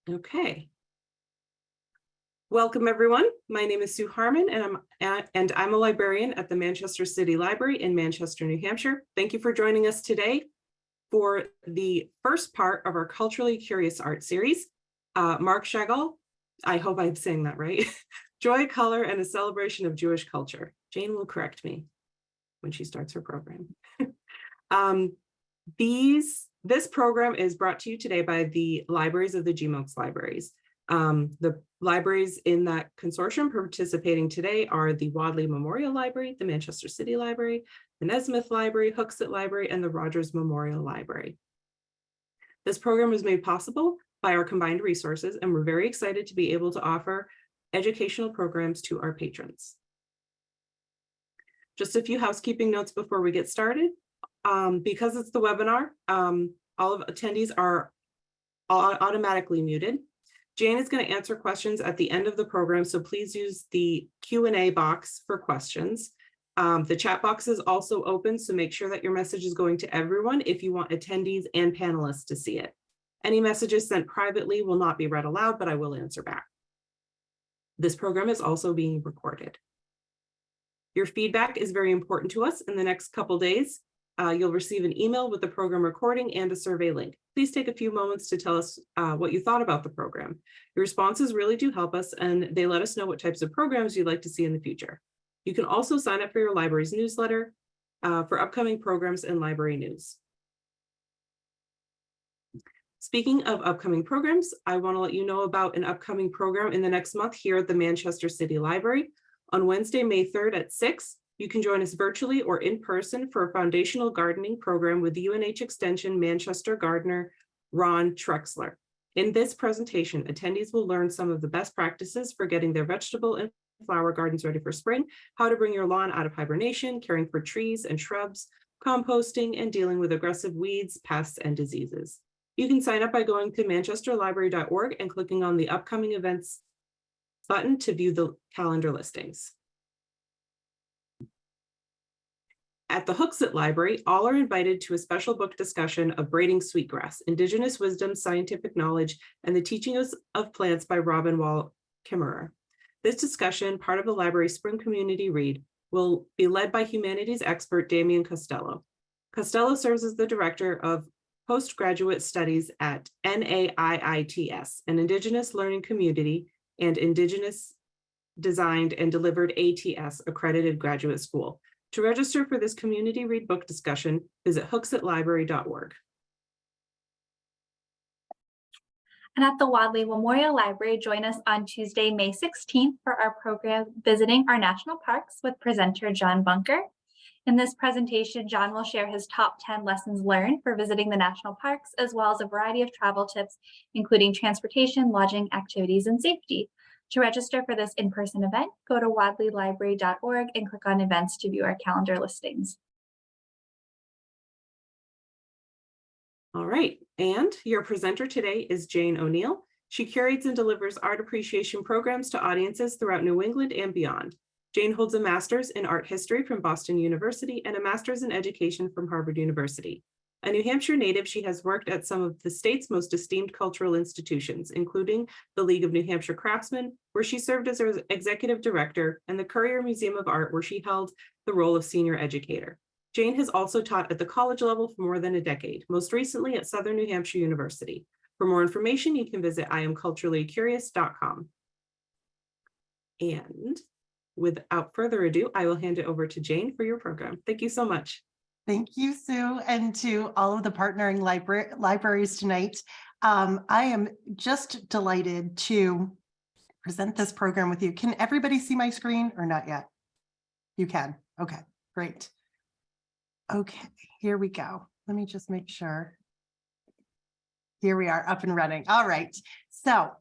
Okay. Welcome, everyone. My name is Sue Harmon, and I'm a librarian at the Manchester City Library in Manchester, New Hampshire. Thank you for joining us today for the first part of our Culturally Curious Art series. Marc Chagall, I hope I'm saying that right, Joy, Color, and a Celebration of Jewish Culture. Jane will correct me when she starts her program. This program is brought to you today by the libraries of the GMOX libraries. The libraries in that consortium participating today are the Wadley Memorial Library, the Manchester City Library, the Nesmith Library, Hooksett Library, and the Rogers Memorial Library. This program was made possible by our combined resources, and we're very excited to be able to offer educational programs to our patrons. Just a few housekeeping notes before we get started. Because it's the webinar, all of attendees are automatically muted. Jane is going to answer questions at the end of the program, so please use the Q&A box for questions. The chat box is also open, so make sure that your message is going to everyone if you want attendees and panelists to see it. Any messages sent privately will not be read aloud, but I will answer back. This program is also being recorded. Your feedback is very important to us. In the next couple days, you'll receive an email with the program recording and a survey link. Please take a few moments to tell us what you thought about the program. Your responses really do help us, and they let us know what types of programs you'd like to see in the future. You can also sign up for your library's newsletter for upcoming programs and library news. Speaking of upcoming programs, I want to let you know about an upcoming program in the next month here at the Manchester City Library. On Wednesday, May 3rd at 6, you can join us virtually or in person for a foundational gardening program with UNH Extension Manchester gardener Ron Trexler. In this presentation, attendees will learn some of the best practices for getting their vegetable and flower gardens ready for spring, how to bring your lawn out of hibernation, caring for trees and shrubs, composting, and dealing with aggressive weeds, pests, and diseases. You can sign up by going to manchesterlibrary.org and clicking on the upcoming events button to view the calendar listings. At the Hooksett Library, all are invited to a special book discussion of Braiding Sweetgrass, Indigenous Wisdom, Scientific Knowledge, and the Teaching of Plants by Robin Wall Kimmerer. This discussion, part of the library's Spring Community Read, will be led by humanities expert Damian Costello. Costello serves as the director of postgraduate studies at NAIITS, an Indigenous Learning Community and Indigenous Designed and Delivered ATS accredited graduate school. To register for this community read book discussion, visit hooksettlibrary.org. And at the Wadley Memorial Library, join us on Tuesday, May 16th for our program Visiting Our National Parks with presenter John Bunker. In this presentation, John will share his top 10 lessons learned for visiting the national parks, as well as a variety of travel tips, including transportation, lodging, activities, and safety. To register for this in-person event, go to wadleylibrary.org and click on events to view our calendar listings. All right, and your presenter today is Jane O'Neill. She curates and delivers art appreciation programs to audiences throughout New England and beyond. Jane holds a master's in art history from Boston University and a master's in education from Harvard University. A New Hampshire native, she has worked at some of the state's most esteemed cultural institutions, including the League of New Hampshire Craftsmen, where she served as her executive director, and the Currier Museum of Art, where she held the role of senior educator. Jane has also taught at the college level for more than a decade, most recently at Southern New Hampshire University. For more information, you can visit iamculturallycurious.com. And without further ado, I will hand it over to Jane for your program. Thank you so much. Thank you, Sue, and to all of the partnering libraries tonight. I am just delighted to present this program with you. Can everybody see my screen or not yet? You can. Okay, great. Okay, here we go. Let me just make sure. Here we are, up and running. All right, so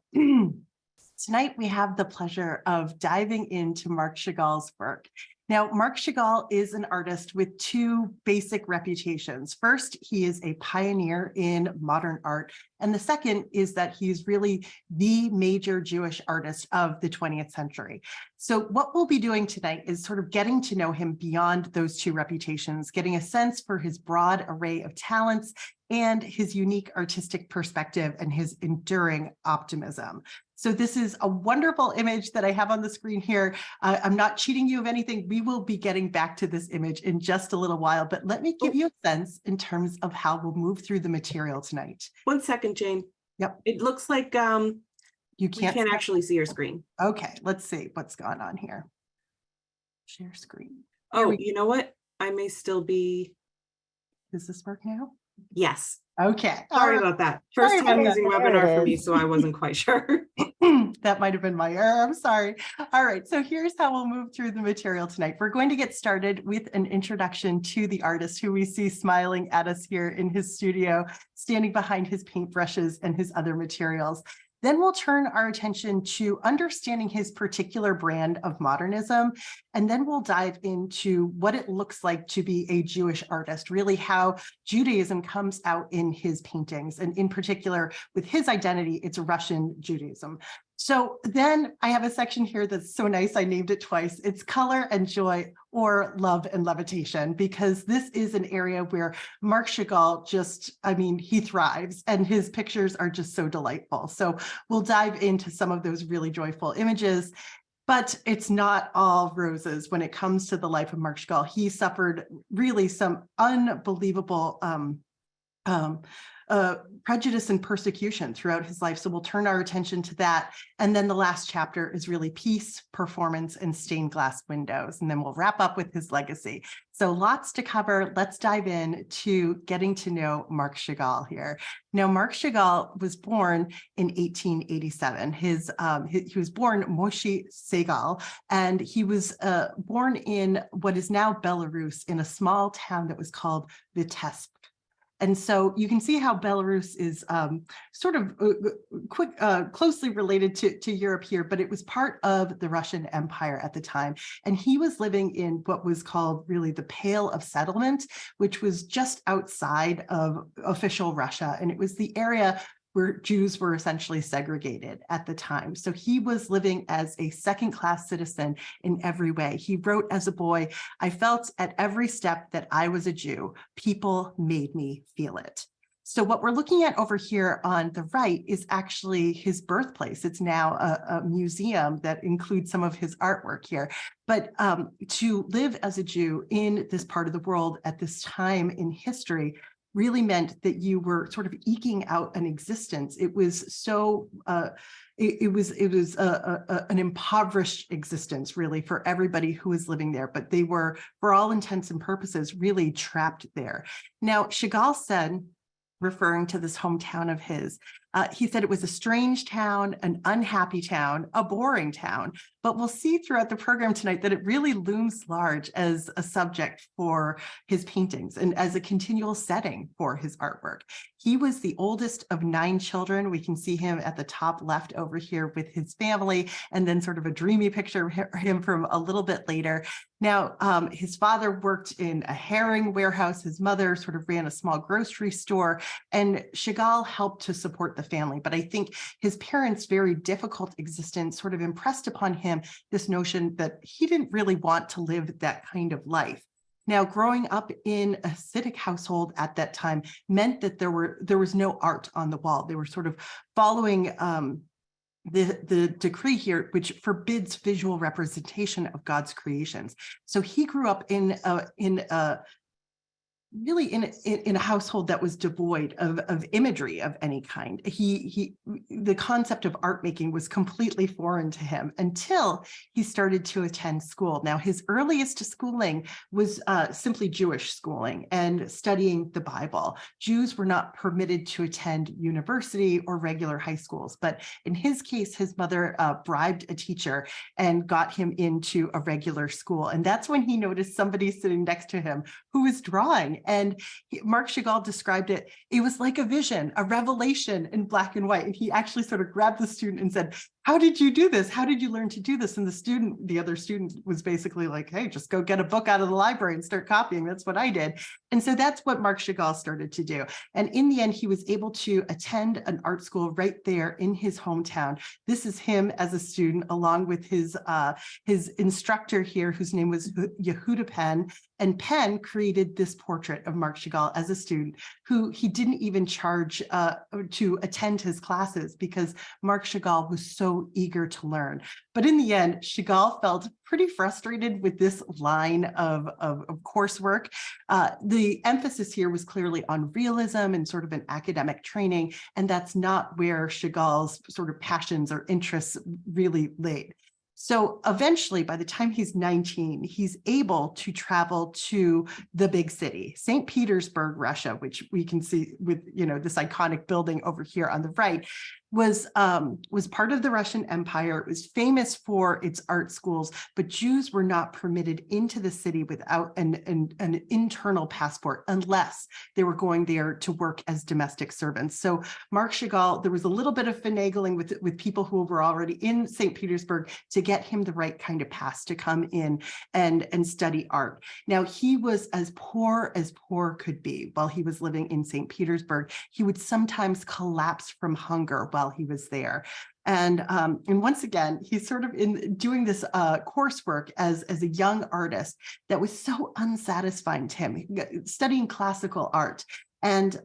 tonight we have the pleasure of diving into Marc Chagall's work. Now, Marc Chagall is an artist with two basic reputations. First, he is a pioneer in modern art. And the second is that he's really the major Jewish artist of the 20th century. So what we'll be doing tonight is sort of getting to know him beyond those two reputations, getting a sense for his broad array of talents and his unique artistic perspective and his enduring optimism. So this is a wonderful image that I have on the screen here. I'm not cheating you of anything. We will be getting back to this image in just a little while, but let me give you a sense in terms of how we'll move through the material tonight. 1 second, Jane. Yep. It looks like You we can't can't actually see your screen. Okay, let's see what's going on here. Share screen. Oh, you know what? I may still be. Does this work now? Yes. Okay. Sorry about that. First Sorry time about using that. webinar There it for me, is. so I wasn't quite sure. That might have been my error. I'm sorry. All right. So here's how we'll move through the material tonight. We're going to get started with an introduction to the artist who we see smiling at us here in his studio, standing behind his paintbrushes and his other materials. Then we'll turn our attention to understanding his particular brand of modernism. And then we'll dive into what it looks like to be a Jewish artist, really how Judaism comes out in his paintings. And in particular, with his identity, it's Russian Judaism. So then I have a section here that's so nice, I named it twice. It's Color and Joy, or Love and Levitation, because this is an area where Marc Chagall he thrives, and his pictures are just so delightful. So we'll dive into some of those really joyful images. But it's not all roses when it comes to the life of Marc Chagall. He suffered really some unbelievable prejudice and persecution throughout his life. So we'll turn our attention to that. And then the last chapter is really peace, performance, and stained glass windows. And then we'll wrap up with his legacy. So lots to cover. Let's dive in to getting to know Marc Chagall here. Now, Marc Chagall was born in 1887. He was born Moshe Chagall, and he was born in what is now Belarus, in a small town that was called Vitebsk. And so you can see how Belarus is closely related to Europe here, but it was part of the Russian Empire at the time. And he was living in what was called really the Pale of Settlement, which was just outside of official Russia. And it was the area where Jews were essentially segregated at the time. So he was living as a second-class citizen in every way. He wrote as a boy, "I felt at every step that I was a Jew. People made me feel it." So what we're looking at over here on the right is actually his birthplace. It's now a museum that includes some of his artwork here. But to live as a Jew in this part of the world at this time in history really meant that you were sort of eking out an existence. It was so, it was an impoverished existence really for everybody who was living there, but they were, for all intents and purposes, really trapped there. Now, Chagall said, referring to this hometown of his, he said it was a strange town, an unhappy town, a boring town. But we'll see throughout the program tonight that it really looms large as a subject for his paintings and as a continual setting for his artwork. He was the oldest of 9 children. We can see him at the top left over here with his family, and then sort of a dreamy picture of him from a little bit later. Now, his father worked in a herring warehouse. His mother sort of ran a small grocery store, and Chagall helped to support the family. But I think his parents' very difficult existence sort of impressed upon him this notion that he didn't really want to live that kind of life. Now, growing up in a Hasidic household at that time meant that there was no art on the wall. They were sort of following the decree here, which forbids visual representation of God's creations. So he grew up in a household that was devoid of imagery of any kind. The concept of art making was completely foreign to him until he started to attend school. Now, his earliest schooling was simply Jewish schooling and studying the Bible. Jews were not permitted to attend university or regular high schools, but in his case, his mother bribed a teacher and got him into a regular school. And that's when he noticed somebody sitting next to him who was drawing. And Marc Chagall described it, it was like a vision, a revelation in black and white. And he actually sort of grabbed the student and said, "How did you do this? How did you learn to do this?" And the other student was basically like, "Hey, just go get a book out of the library and start copying." That's what I did. And so that's what Marc Chagall started to do. And in the end, he was able to attend an art school right there in his hometown. This is him as a student, along with his instructor here, whose name was Yehuda Penn. And Penn created this portrait portrait of Marc Chagall as a student who he didn't even charge to attend his classes because Marc Chagall was so eager to learn. But in the end, Chagall felt pretty frustrated with this line of coursework. The emphasis here was clearly on realism and sort of an academic training, and that's not where Chagall's sort of passions or interests really laid. So eventually, by the time he's 19, he's able to travel to the big city, St. Petersburg, Russia, which we can see with, this iconic building over here on the right, was part of the Russian Empire. It was famous for its art schools, but Jews were not permitted into the city without an internal passport unless they were going there to work as domestic servants. So Marc Chagall, there was a little bit of finagling with people who were already in St. Petersburg to get him the right kind of pass to come in and study art. Now, he was as poor could be while he was living in St. Petersburg. He would sometimes collapse from hunger while he was there. And once again, he's sort of in doing this coursework as a young artist that was so unsatisfying to him, studying classical art. And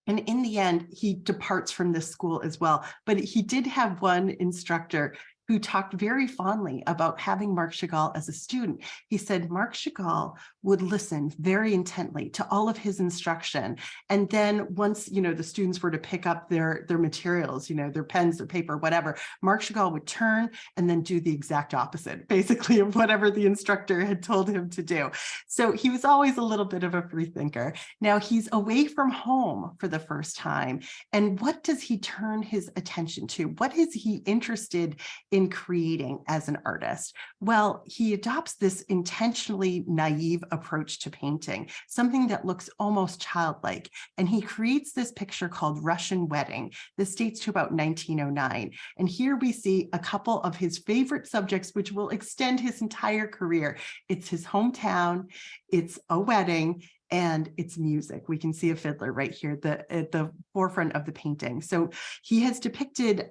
in the end, he departs from this school as well. But he did have one instructor who talked very fondly about having Marc Chagall as a student. He said Marc Chagall would listen very intently to all of his instruction. And then once, the students were to pick up their materials, their pens, their paper, whatever, Marc Chagall would turn and then do the exact opposite, basically, of whatever the instructor had told him to do. So he was always a little bit of a free thinker. Now he's away from home for the first time. And what does he turn his attention to? What is he interested in creating as an artist? Well, he adopts this intentionally naive approach to painting, something that looks almost childlike. And he creates this picture called Russian Wedding. This dates to about 1909. And here we see a couple of his favorite subjects, which will extend his entire career. It's his hometown, it's a wedding, and it's music. We can see a fiddler right here at the forefront of the painting. So he has depicted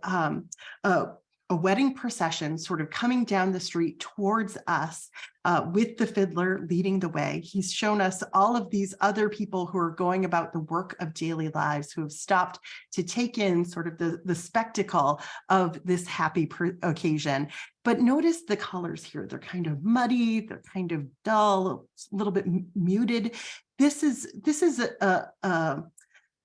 a wedding procession sort of coming down the street towards us with the fiddler leading the way. He's shown us all of these other people who are going about the work of daily lives, who have stopped to take in sort of the spectacle of this happy occasion. But notice the colors here. They're kind of muddy, they're kind of dull, a little bit muted. This is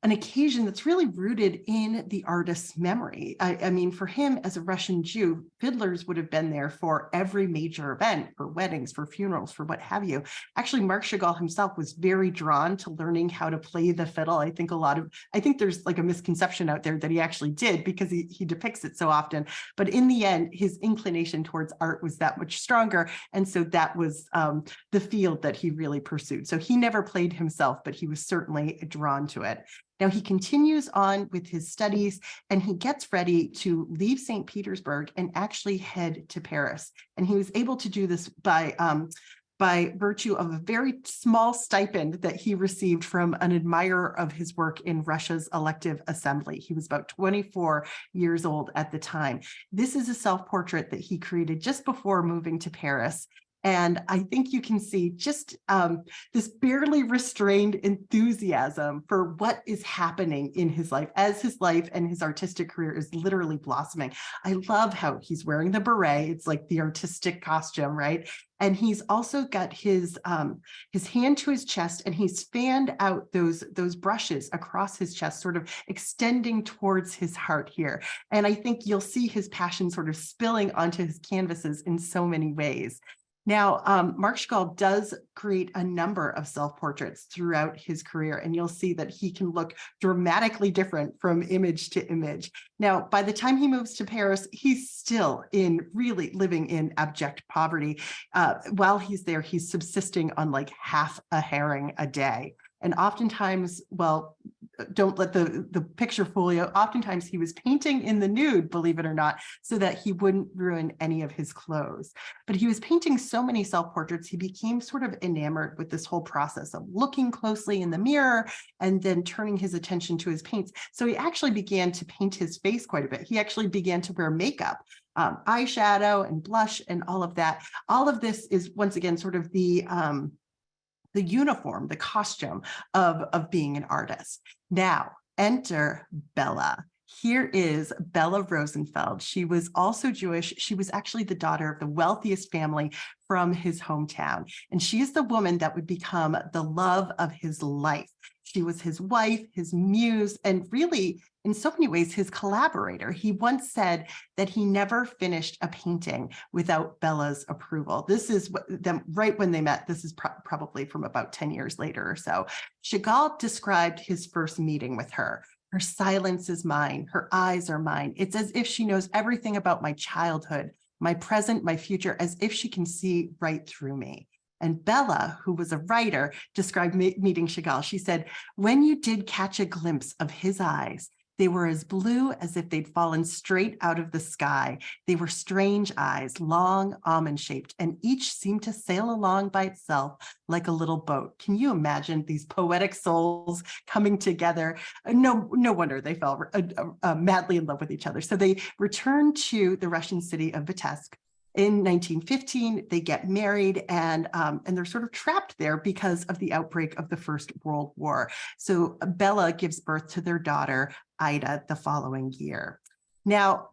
an occasion that's really rooted in the artist's memory. I mean, for him as a Russian Jew, fiddlers would have been there for every major event, for weddings, for funerals, for what have you. Actually, Marc Chagall himself was very drawn to learning how to play the fiddle. I think there's like a misconception out there that he actually did because he depicts it so often. But in the end, his inclination towards art was that much stronger. And so that was the field that he really pursued. So he never played himself, but he was certainly drawn to it. Now he continues on with his studies and he gets ready to leave St. Petersburg and actually head to Paris. And he was able to do this by virtue of a very small stipend that he received from an admirer of his work in Russia's elective assembly. He was about 24 years old at the time. This is a self-portrait that he created just before moving to Paris. And I think you can see just this barely restrained enthusiasm for what is happening in his life as his life and his artistic career is literally blossoming. I love how he's wearing the beret. It's like the artistic costume, right? And he's also got his hand to his chest and he's fanned out those brushes across his chest, sort of extending towards his heart here. And I think you'll see his passion sort of spilling onto his canvases in so many ways. Now, Marc Chagall does create a number of self-portraits throughout his career, and you'll see that he can look dramatically different from image to image. Now, by the time he moves to Paris, he's still really living in abject poverty. While he's there, he's subsisting on like half a herring a day. And oftentimes, well, don't let the picture fool you. Oftentimes he was painting in the nude, believe it or not, so that he wouldn't ruin any of his clothes. But he was painting so many self-portraits, he became sort of enamored with this whole process of looking closely in the mirror and then turning his attention to his paints. So he actually began to paint his face quite a bit. He actually began to wear makeup, eyeshadow and blush and all of that. All of this is, once again, sort of the the uniform, the costume of being an artist. Now, enter Bella. Here is Bella Rosenfeld. She was also Jewish. She was actually the daughter of the wealthiest family from his hometown. And she is the woman that would become the love of his life. She was his wife, his muse, and really, in so many ways, his collaborator. He once said that he never finished a painting without Bella's approval. This is them right when they met. This is probably from about 10 years later or so. Chagall described his first meeting with her. Her silence is mine. Her eyes are mine. It's as if she knows everything about my childhood, my present, my future, as if she can see right through me. And Bella, who was a writer, described meeting Chagall. She said, when you did catch a glimpse of his eyes, they were as blue as if they'd fallen straight out of the sky. They were strange eyes, long, almond-shaped, and each seemed to sail along by itself like a little boat. Can you imagine these poetic souls coming together? No wonder they fell madly in love with each other. So they returned to the Russian city of Vitebsk. In 1915, they get married, and they're sort of trapped there because of the outbreak of the First World War. So Bella gives birth to their daughter, Ida, the following year. Now,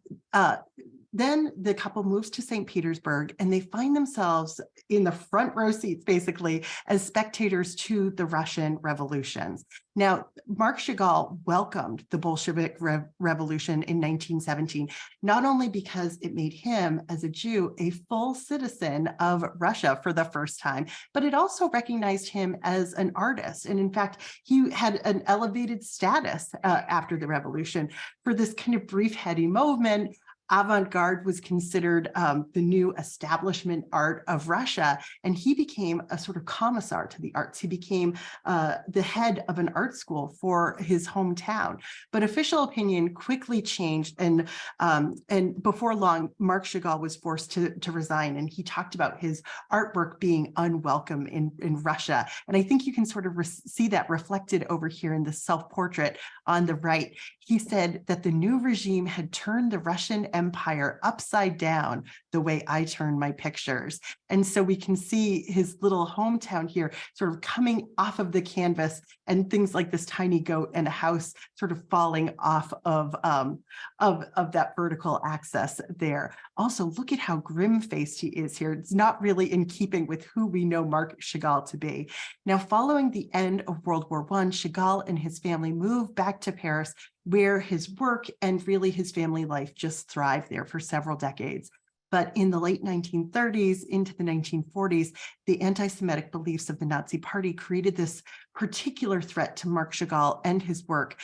then the couple moves to St. Petersburg, and they find themselves in the front row seats, basically, as spectators to the Russian revolutions. Now, Marc Chagall welcomed the Bolshevik Revolution in 1917, not only because it made him, as a Jew, a full citizen of Russia for the first time, but it also recognized him as an artist. And in fact, he had an elevated status after the revolution. For this kind of brief, heady moment, avant-garde was considered the new establishment art of Russia, and he became a sort of commissar to the arts. He became the head of an art school for his hometown. But official opinion quickly changed, and before long, Marc Chagall was forced to resign, and he talked about his artwork being unwelcome in Russia. And I think you can sort of see that reflected over here in the self-portrait on the right. He said that the new regime had turned the Russian Empire upside down the way I turn my pictures. And so we can see his little hometown here sort of coming off of the canvas, and things like this tiny goat and a house sort of falling off of that vertical axis there. Also, look at how grim-faced he is here. It's not really in keeping with who we know Marc Chagall to be. Now, following the end of World War I, Chagall and his family moved back to Paris, where his work and really his family life just thrived there for several decades. But in the late 1930s into the 1940s, the anti-Semitic beliefs of the Nazi Party created this particular threat to Marc Chagall and his work.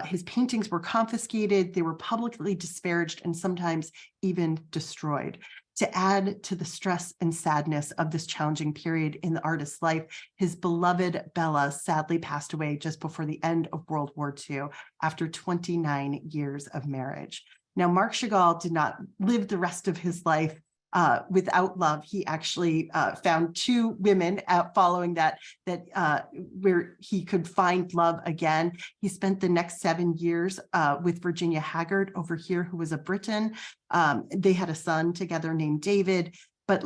His paintings were confiscated, they were publicly disparaged, and sometimes even destroyed. To add to the stress and sadness of this challenging period in the artist's life, his beloved Bella sadly passed away just before the end of World War II after 29 years of marriage. Now, Marc Chagall did not live the rest of his life without love. He actually found two women following that where he could find love again. He spent the next 7 years with Virginia Haggard over here, who was a Briton. They had a son together named David, but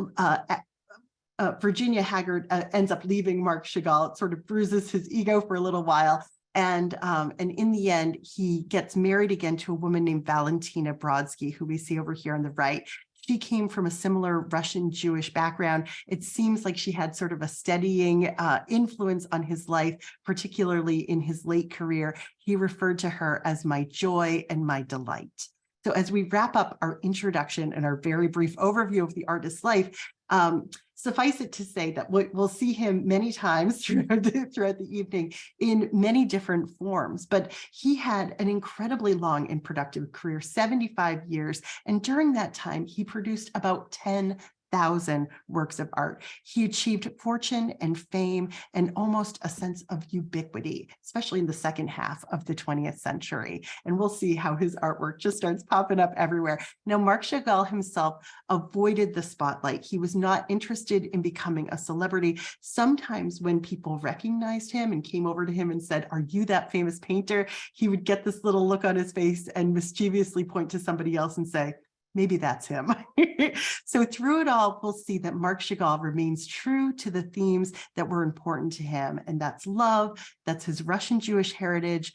Virginia Haggard ends up leaving Marc Chagall. It sort of bruises his ego for a little while. And in the end, he gets married again to a woman named Valentina Brodsky, who we see over here on the right. She came from a similar Russian Jewish background. It seems like she had sort of a steadying influence on his life, particularly in his late career. He referred to her as my joy and my delight. So as we wrap up our introduction and our very brief overview of the artist's life, suffice it to say that we'll see him many times throughout the evening in many different forms, but he had an incredibly long and productive career, 75 years. And during that time, he produced about 10,000 works of art. He achieved fortune and fame and almost a sense of ubiquity, especially in the second half of the 20th century. And we'll see how his artwork just starts popping up everywhere. Now, Marc Chagall himself avoided the spotlight. He was not interested in becoming a celebrity. Sometimes when people recognized him and came over to him and said, "Are you that famous painter?" he would get this little look on his face and mischievously point to somebody else and say, maybe that's him. So through it all, we'll see that Marc Chagall remains true to the themes that were important to him, and that's love, that's his Russian Jewish heritage,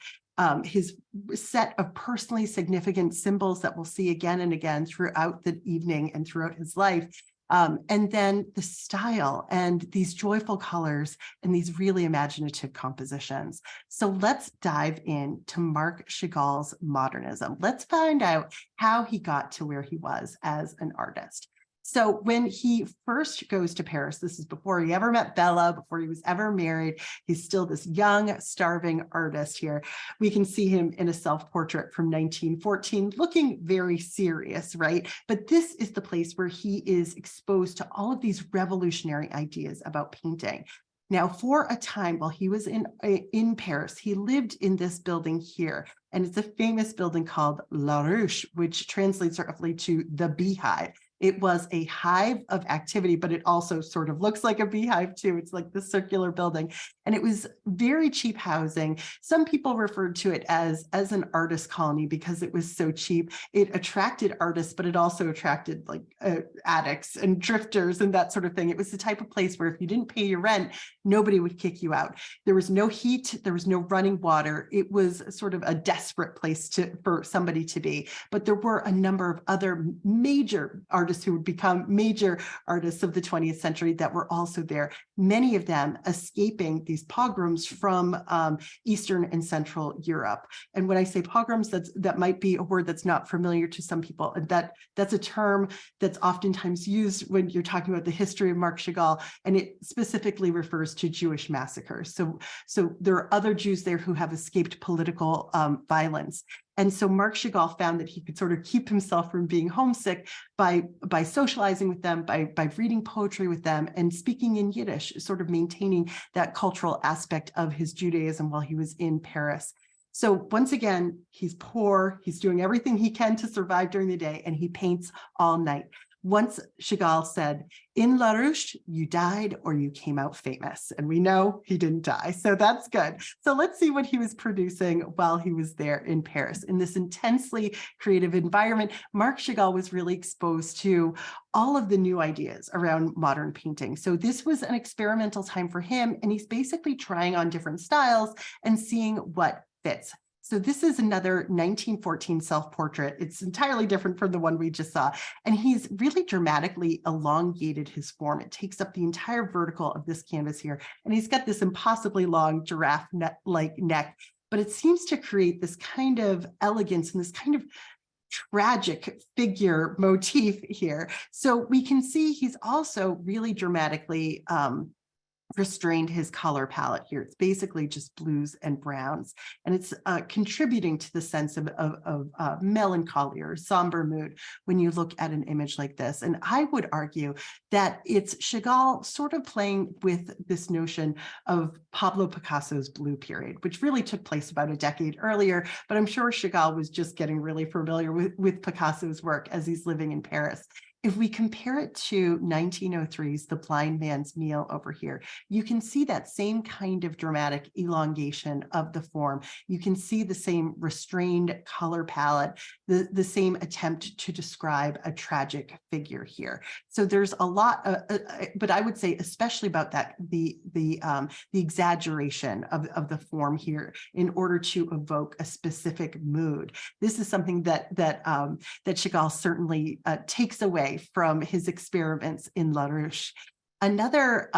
his set of personally significant symbols that we'll see again and again throughout the evening and throughout his life. And then the style and these joyful colors and these really imaginative compositions. So let's dive into Marc Chagall's modernism. Let's find out how he got to where he was as an artist. So when he first goes to Paris, this is before he ever met Bella, before he was ever married, he's still this young, starving artist here. We can see him in a self-portrait from 1914, looking very serious, right? But this is the place where he is exposed to all of these revolutionary ideas about painting. Now, for a time while he was in Paris, he lived in this building here, and it's a famous building called La Ruche, which translates roughly to the beehive. It was a hive of activity, but it also sort of looks like a beehive too. It's like the circular building, and it was very cheap housing. Some people referred to it as an artist colony because it was so cheap. It attracted artists, but it also attracted like addicts and drifters and that sort of thing. It was the type of place where if you didn't pay your rent, nobody would kick you out. There was no heat, there was no running water. It was sort of a desperate place for somebody to be. But there were a number of other major artists who would become major artists of the 20th century that were also there, many of them escaping these pogroms from Eastern and Central Europe. And when I say pogroms, that might be a word that's not familiar to some people. That's a term that's oftentimes used when you're talking about the history of Marc Chagall, and it specifically refers to Jewish massacres. So there are other Jews there who have escaped political violence. And so Marc Chagall found that he could sort of keep himself from being homesick by socializing with them, by reading poetry with them, and speaking in Yiddish, sort of maintaining that cultural aspect of his Judaism while he was in Paris. So once again, he's poor, he's doing everything he can to survive during the day, and he paints all night. Once Chagall said, in La Ruche, you died or you came out famous. And we know he didn't die, so that's good. So let's see what he was producing while he was there in Paris. In this intensely creative environment, Marc Chagall was really exposed to all of the new ideas around modern painting. So this was an experimental time for him, and he's basically trying on different styles and seeing what fits. So this is another 1914 self-portrait. It's entirely different from the one we just saw. And he's really dramatically elongated his form. It takes up the entire vertical of this canvas here. And he's got this impossibly long giraffe-like neck, but it seems to create this kind of elegance and this kind of tragic figure motif here. So we can see he's also really dramatically restrained his color palette here. It's basically just blues and browns, and it's contributing to the sense of melancholy or somber mood when you look at an image like this. And I would argue that it's Chagall sort of playing with this notion of Pablo Picasso's blue period, which really took place about a decade earlier, but I'm sure Chagall was just getting really familiar with Picasso's work as he's living in Paris. If we compare it to 1903's The Blind Man's Meal over here, you can see that same kind of dramatic elongation of the form. You can see the same restrained color palette, the same attempt to describe a tragic figure here. So there's a lot, but I would say especially about that, the exaggeration of the form here in order to evoke a specific mood. This is something that Chagall certainly takes away from his experiments in La Ruche. Another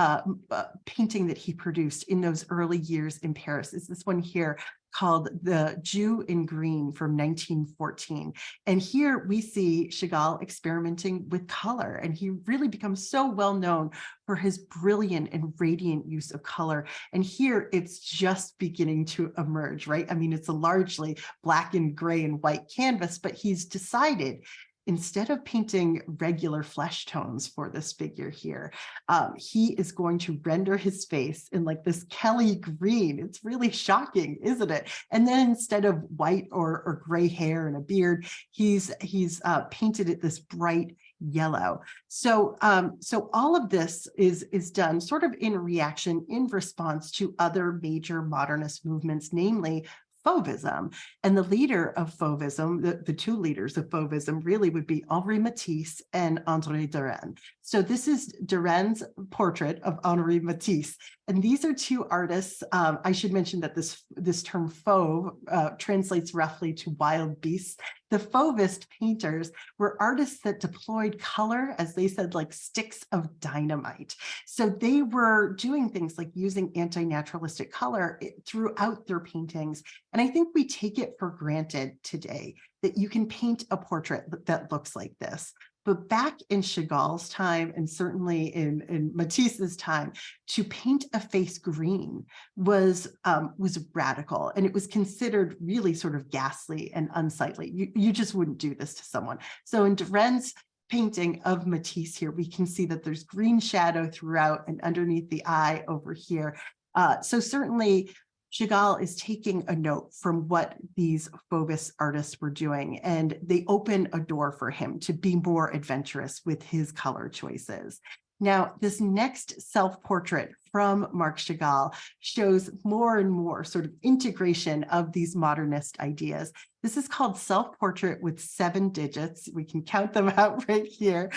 painting that he produced in those early years in Paris is this one here called The Jew in Green from 1914. And here we see Chagall experimenting with color, and he really becomes so well known for his brilliant and radiant use of color. And here it's just beginning to emerge, right? I mean, it's a largely black and gray and white canvas, but he's decided, instead of painting regular flesh tones for this figure here, he is going to render his face in like this Kelly green. It's really shocking, isn't it? And then instead of white or gray hair and a beard, he's painted it this bright yellow. So all of this is done sort of in reaction, in response to other major modernist movements, namely Fauvism. And the leader of Fauvism, the two leaders of Fauvism really would be Henri Matisse and André Derain. So this is Derain's portrait of Henri Matisse. And these are two artists. I should mention that this term fauve translates roughly to wild beasts. The Fauvist painters were artists that deployed color, as they said, like sticks of dynamite. So they were doing things like using anti-naturalistic color throughout their paintings. And I think we take it for granted today that you can paint a portrait that looks like this. But back in Chagall's time, and certainly in Matisse's time, to paint a face green was radical, and it was considered really sort of ghastly and unsightly. You just wouldn't do this to someone. So in Derain's painting of Matisse here, we can see that there's green shadow throughout and underneath the eye over here. So certainly Chagall is taking a note from what these Fauvist artists were doing, and they open a door for him to be more adventurous with his color choices. Now, this next self-portrait from Marc Chagall shows more and more sort of integration of these modernist ideas. This is called Self-Portrait with 7 digits. We can count them out right here.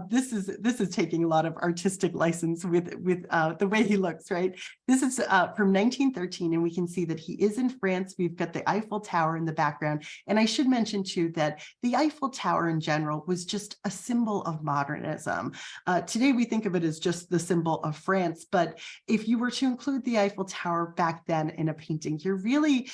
This is taking a lot of artistic license with the way he looks, right? This is from 1913, and we can see that he is in France. We've got the Eiffel Tower in the background. And I should mention too that the Eiffel Tower in general was just a symbol of modernism. Today we think of it as just the symbol of France, but if you were to include the Eiffel Tower back then in a painting, you're really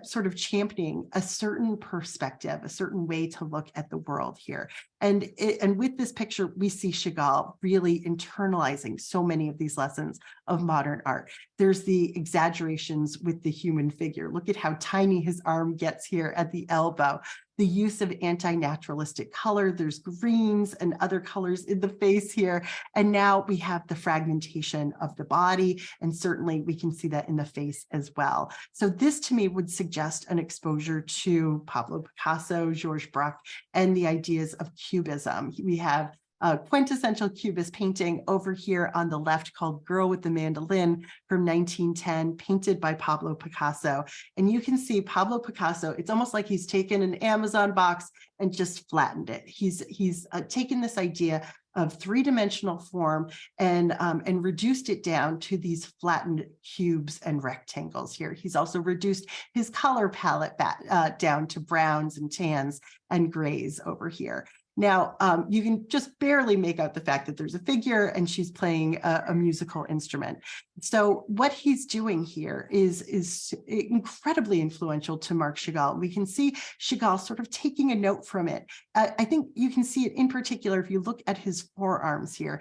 sort of championing a certain perspective, a certain way to look at the world here. And with this picture, we see Chagall really internalizing so many of these lessons of modern art. There's the exaggerations with the human figure. Look at how tiny his arm gets here at the elbow. The use of anti-naturalistic color, there's greens and other colors in the face here. And now we have the fragmentation of the body, and certainly we can see that in the face as well. So this to me would suggest an exposure to Pablo Picasso, Georges Braque, and the ideas of Cubism. We have a quintessential Cubist painting over here on the left called Girl with the Mandolin from 1910, painted by Pablo Picasso. And you can see Pablo Picasso, it's almost like he's taken an Amazon box and just flattened it. He's taken this idea of three-dimensional form and reduced it down to these flattened cubes and rectangles here. He's also reduced his color palette back, down to browns and tans and grays over here. Now, you can just barely make out the fact that there's a figure and she's playing a musical instrument. So what he's doing here is incredibly influential to Marc Chagall. We can see Chagall sort of taking a note from it. I think you can see it in particular if you look at his forearms here.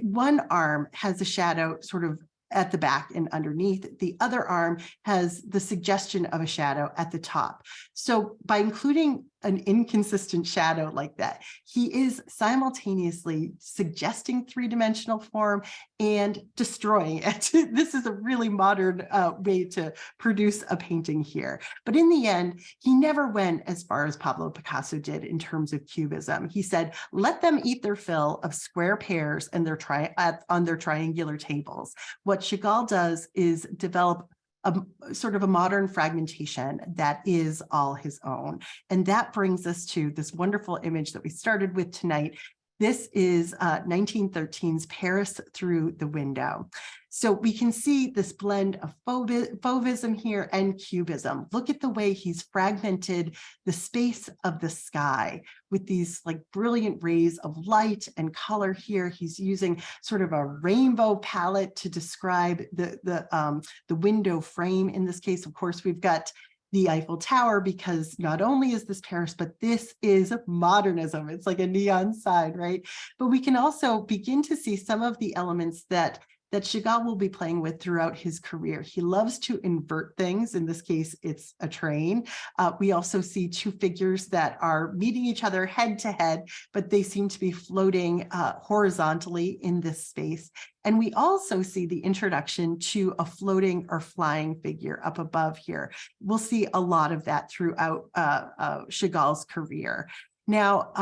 One arm has a shadow sort of at the back and underneath. The other arm has the suggestion of a shadow at the top. So by including an inconsistent shadow like that, he is simultaneously suggesting three-dimensional form and destroying it. This is a really modern way to produce a painting here. But in the end, he never went as far as Pablo Picasso did in terms of Cubism. He said, let them eat their fill of square pears and on their triangular tables. What Chagall does is develop a sort of a modern fragmentation that is all his own. And that brings us to this wonderful image that we started with tonight. This is 1913's Paris Through the Window. So we can see this blend of Fauvism here and Cubism. Look at the way he's fragmented the space of the sky with these like brilliant rays of light and color here. He's using sort of a rainbow palette to describe the window frame. In this case, of course, we've got the Eiffel Tower, because not only is this Paris, but this is modernism. It's like a neon sign, right? But we can also begin to see some of the elements that Chagall will be playing with throughout his career. He loves to invert things. In this case, it's a train. We also see two figures that are meeting each other head to head, but they seem to be floating horizontally in this space. And we also see the introduction to a floating or flying figure up above here. We'll see a lot of that throughout Chagall's career. Now,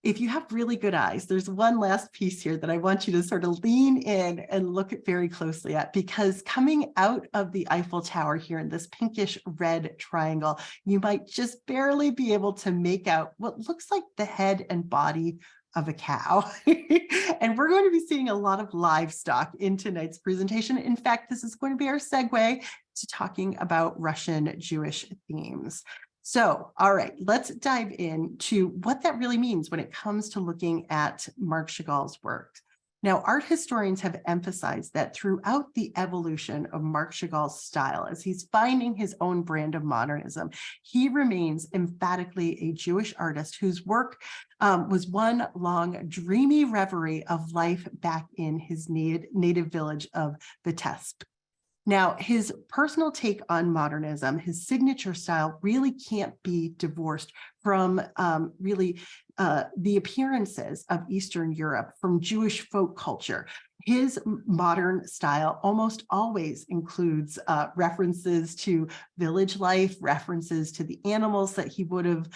if you have really good eyes, there's one last piece here that I want you to sort of lean in and look at very closely at, because coming out of the Eiffel Tower here in this pinkish red triangle, you might just barely be able to make out what looks like the head and body of a cow. And we're going to be seeing a lot of livestock in tonight's presentation. In fact, this is going to be our segue to talking about Russian Jewish themes. So, all right, let's dive into what that really means when it comes to looking at Marc Chagall's work. Now, art historians have emphasized that throughout the evolution of Marc Chagall's style, as he's finding his own brand of modernism, he remains emphatically a Jewish artist whose work was one long dreamy reverie of life back in his native village of Vitebsk. Now, his personal take on modernism, his signature style, really can't be divorced from the appearances of Eastern Europe, from Jewish folk culture. His modern style almost always includes references to village life, references to the animals that he would have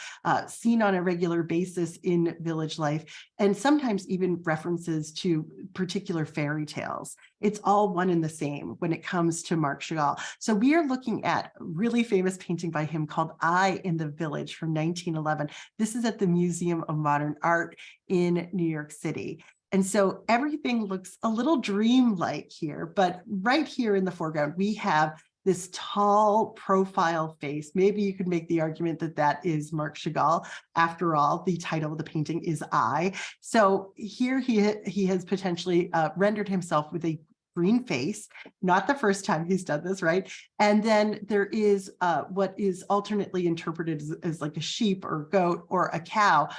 seen on a regular basis in village life, and sometimes even references to particular fairy tales. It's all one and the same when it comes to Marc Chagall. So we are looking at a really famous painting by him called "I in the Village" from 1911. This is at the Museum of Modern Art in New York City. And so everything looks a little dreamlike here, but right here in the foreground, we have this tall profile face. Maybe you could make the argument that that is Marc Chagall. After all, the title of the painting is "I." So here he has potentially rendered himself with a green face, not the first time he's done this, right? And then there is what is alternately interpreted as like a sheep or goat or a cow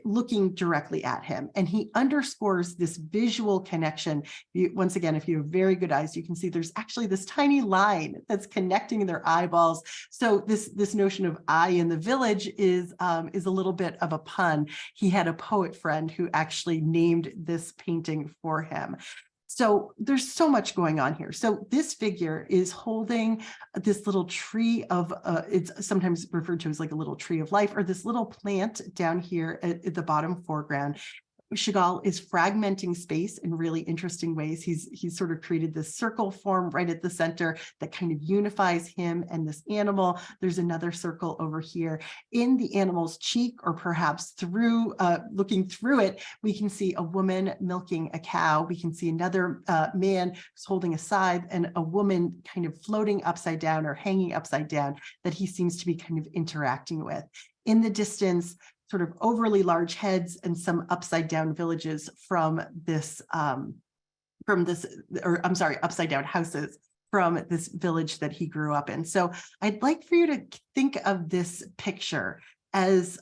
looking directly at him. And he underscores this visual connection. Once again, if you have very good eyes, you can see there's actually this tiny line that's connecting their eyeballs. So this notion of "I in the village" is a little bit of a pun. He had a poet friend who actually named this painting for him. So there's so much going on here. So this figure is holding this little tree of, it's sometimes referred to as like a little tree of life, or this little plant down here at the bottom foreground. Chagall is fragmenting space in really interesting ways. He's sort of created this circle form right at the center that kind of unifies him and this animal. There's another circle over here. In the animal's cheek, or perhaps through looking through it, we can see a woman milking a cow. We can see another man who's holding a scythe, and a woman kind of floating upside down or hanging upside down that he seems to be kind of interacting with. In the distance, sort of overly large heads and some upside down villages from this, upside down houses from this village that he grew up in. So I'd like for you to think of this picture as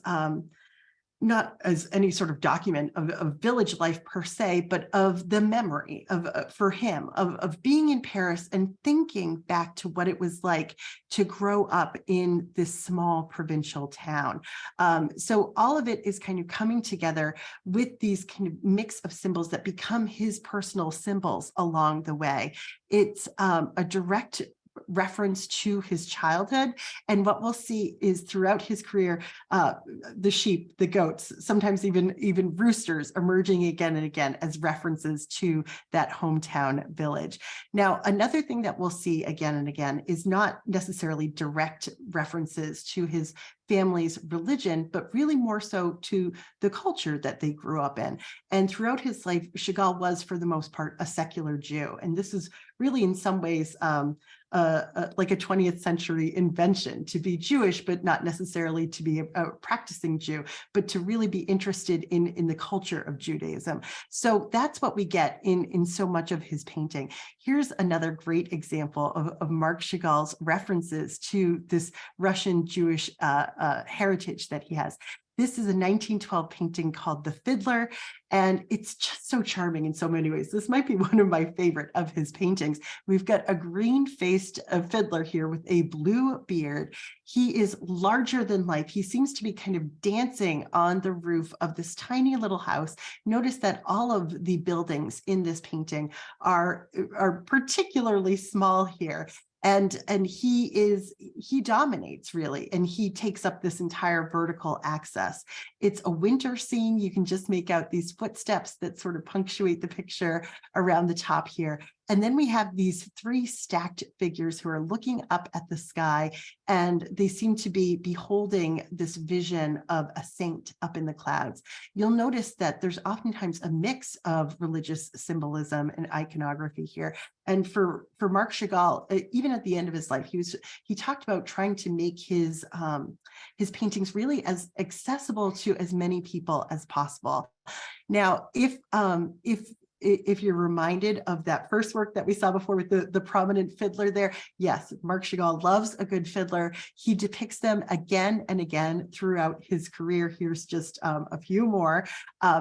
not as any sort of document of village life per se, but of the memory of for him of being in Paris and thinking back to what it was like to grow up in this small provincial town. So all of it is kind of coming together with these kind of mix of symbols that become his personal symbols along the way. It's a direct reference to his childhood. And what we'll see is throughout his career, the sheep, the goats, sometimes even roosters emerging again and again as references to that hometown village. Now, another thing that we'll see again and again is not necessarily direct references to his family's religion, but really more so to the culture that they grew up in. And throughout his life, Chagall was, for the most part, a secular Jew. And this is really in some ways like a 20th century invention, to be Jewish, but not necessarily to be a practicing Jew, but to really be interested in the culture of Judaism. So that's what we get in so much of his painting. Here's another great example of Marc Chagall's references to this Russian Jewish heritage that he has. This is a 1912 painting called "The Fiddler," and it's just so charming in so many ways. This might be one of my favorite of his paintings. We've got a green-faced fiddler here with a blue beard. He is larger than life. He seems to be kind of dancing on the roof of this tiny little house. Notice that all of the buildings in this painting are particularly small here. And he dominates really, and he takes up this entire vertical axis. It's a winter scene. You can just make out these footsteps that sort of punctuate the picture around the top here. And then we have these three stacked figures who are looking up at the sky, and they seem to be beholding this vision of a saint up in the clouds. You'll notice that there's oftentimes a mix of religious symbolism and iconography here. And for Marc Chagall, even at the end of his life, he talked about trying to make his paintings really as accessible to as many people as possible. Now, if you're reminded of that first work that we saw before with the prominent fiddler there, yes, Marc Chagall loves a good fiddler. He depicts them again and again throughout his career. Here's just a few more.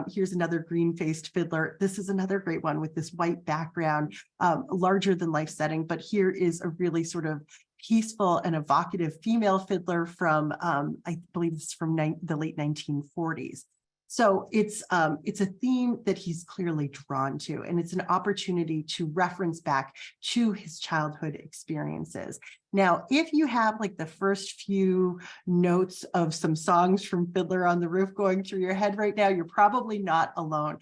Here's another green-faced fiddler. This is another great one with this white background, larger than life setting, but here is a really sort of peaceful and evocative female fiddler from, I believe it's from the late 1940s. So it's a theme that he's clearly drawn to, and it's an opportunity to reference back to his childhood experiences. Now, if you have like the first few notes of some songs from Fiddler on the Roof going through your head right now, you're probably not alone.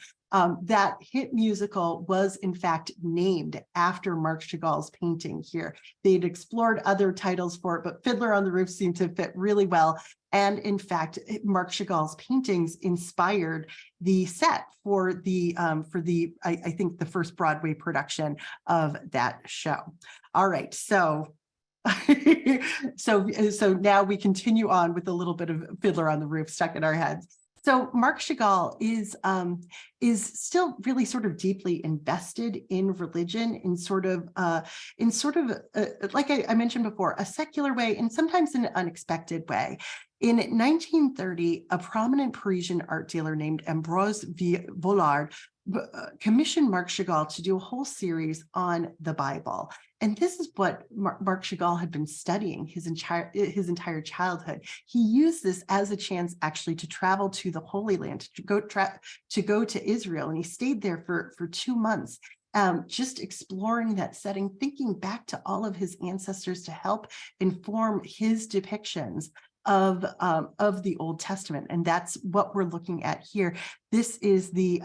That hit musical was in fact named after Marc Chagall's painting here. They'd explored other titles for it, but Fiddler on the Roof seemed to fit really well. And in fact, Marc Chagall's paintings inspired the set for the I think the first Broadway production of that show. All right, so so now we continue on with a little bit of Fiddler on the Roof stuck in our heads. So Marc Chagall is still really sort of deeply invested in religion in sort of like I mentioned before, a secular way and sometimes in an unexpected way. In 1930, a prominent Parisian art dealer named Ambroise Vollard commissioned Marc Chagall to do a whole series on the Bible. And this is what Marc Chagall had been studying his entire childhood. He used this as a chance actually to travel to the Holy Land, to go to Israel. And he stayed there for 2 months. Just exploring that setting, thinking back to all of his ancestors to help inform his depictions of the Old Testament, and that's what we're looking at here. This is the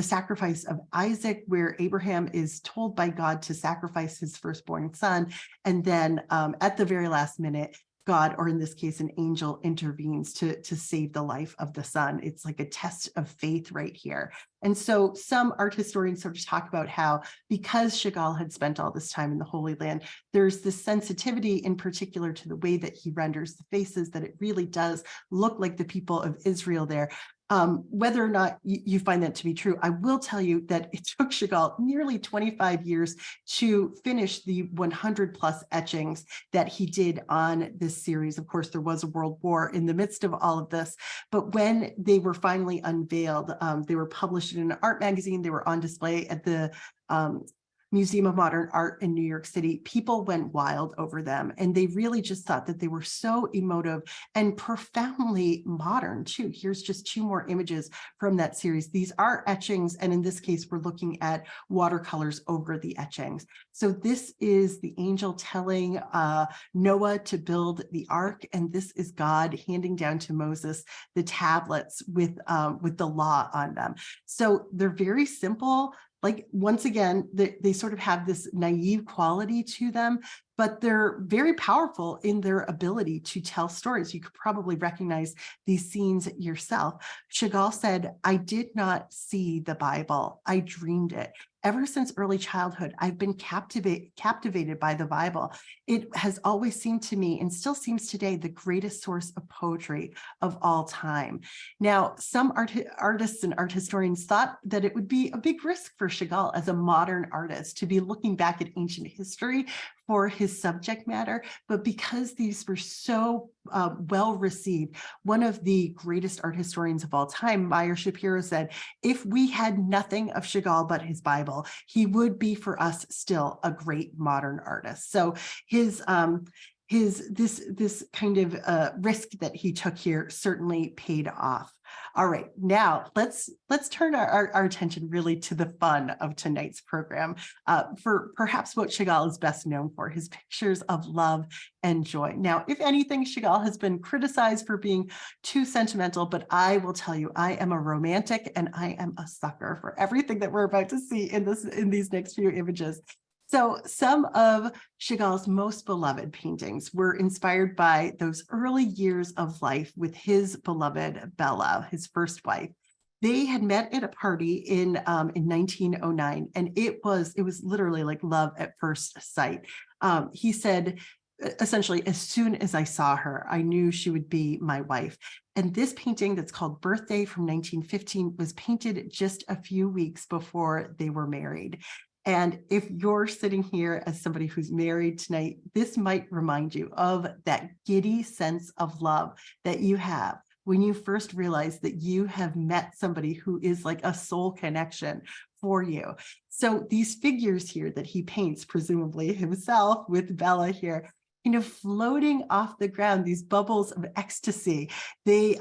sacrifice of Isaac, where Abraham is told by God to sacrifice his firstborn son, and then at the very last minute, God, or in this case, an angel, intervenes to save the life of the son. It's like a test of faith right here. And so some art historians sort of talk about how, because Chagall had spent all this time in the Holy Land, there's this sensitivity in particular to the way that he renders the faces, that it really does look like the people of Israel there. Whether or not you find that to be true, I will tell you that it took Chagall nearly 25 years to finish the 100 plus etchings that he did on this series. Of course, there was a world war in the midst of all of this, but when they were finally unveiled, they were published in an art magazine. They were on display at the Museum of Modern Art in New York City. People went wild over them, and they really just thought that they were so emotive and profoundly modern too. Here's just 2 more images from that series. These are etchings, and in this case, we're looking at watercolors over the etchings. So this is the angel telling Noah to build the ark, and this is God handing down to Moses the tablets with the law on them. So they're very simple. Like, once again, they sort of have this naive quality to them, but they're very powerful in their ability to tell stories. You could probably recognize these scenes yourself. Chagall said, "I did not see the Bible, I dreamed it. Ever since early childhood, I've been captivated by the Bible. It has always seemed to me, and still seems today, the greatest source of poetry of all time." Now, some artists and art historians thought that it would be a big risk for Chagall as a modern artist to be looking back at ancient history for his subject matter, but because these were so well received, one of the greatest art historians of all time, Meyer Shapiro, said, "If we had nothing of Chagall but his Bible, he would be for us still a great modern artist." So this kind of risk that he took here certainly paid off. All right, now let's turn our attention really to the fun of tonight's program, for perhaps what Chagall is best known for, his pictures of love and joy. Now, if anything, Chagall has been criticized for being too sentimental, but I will tell you, I am a romantic and I am a sucker for everything that we're about to see in these next few images. So some of Chagall's most beloved paintings were inspired by those early years of life with his beloved Bella, his first wife. They had met at a party in 1909, and it was literally like love at first sight. He said, essentially, as soon as I saw her, I knew she would be my wife. And this painting that's called Birthday from 1915 was painted just a few weeks before they were married. And if you're sitting here as somebody who's married tonight, this might remind you of that giddy sense of love that you have when you first realize that you have met somebody who is like a soul connection for you. So these figures here that he paints, presumably himself with Bella here, kind of floating off the ground, these bubbles of ecstasy, they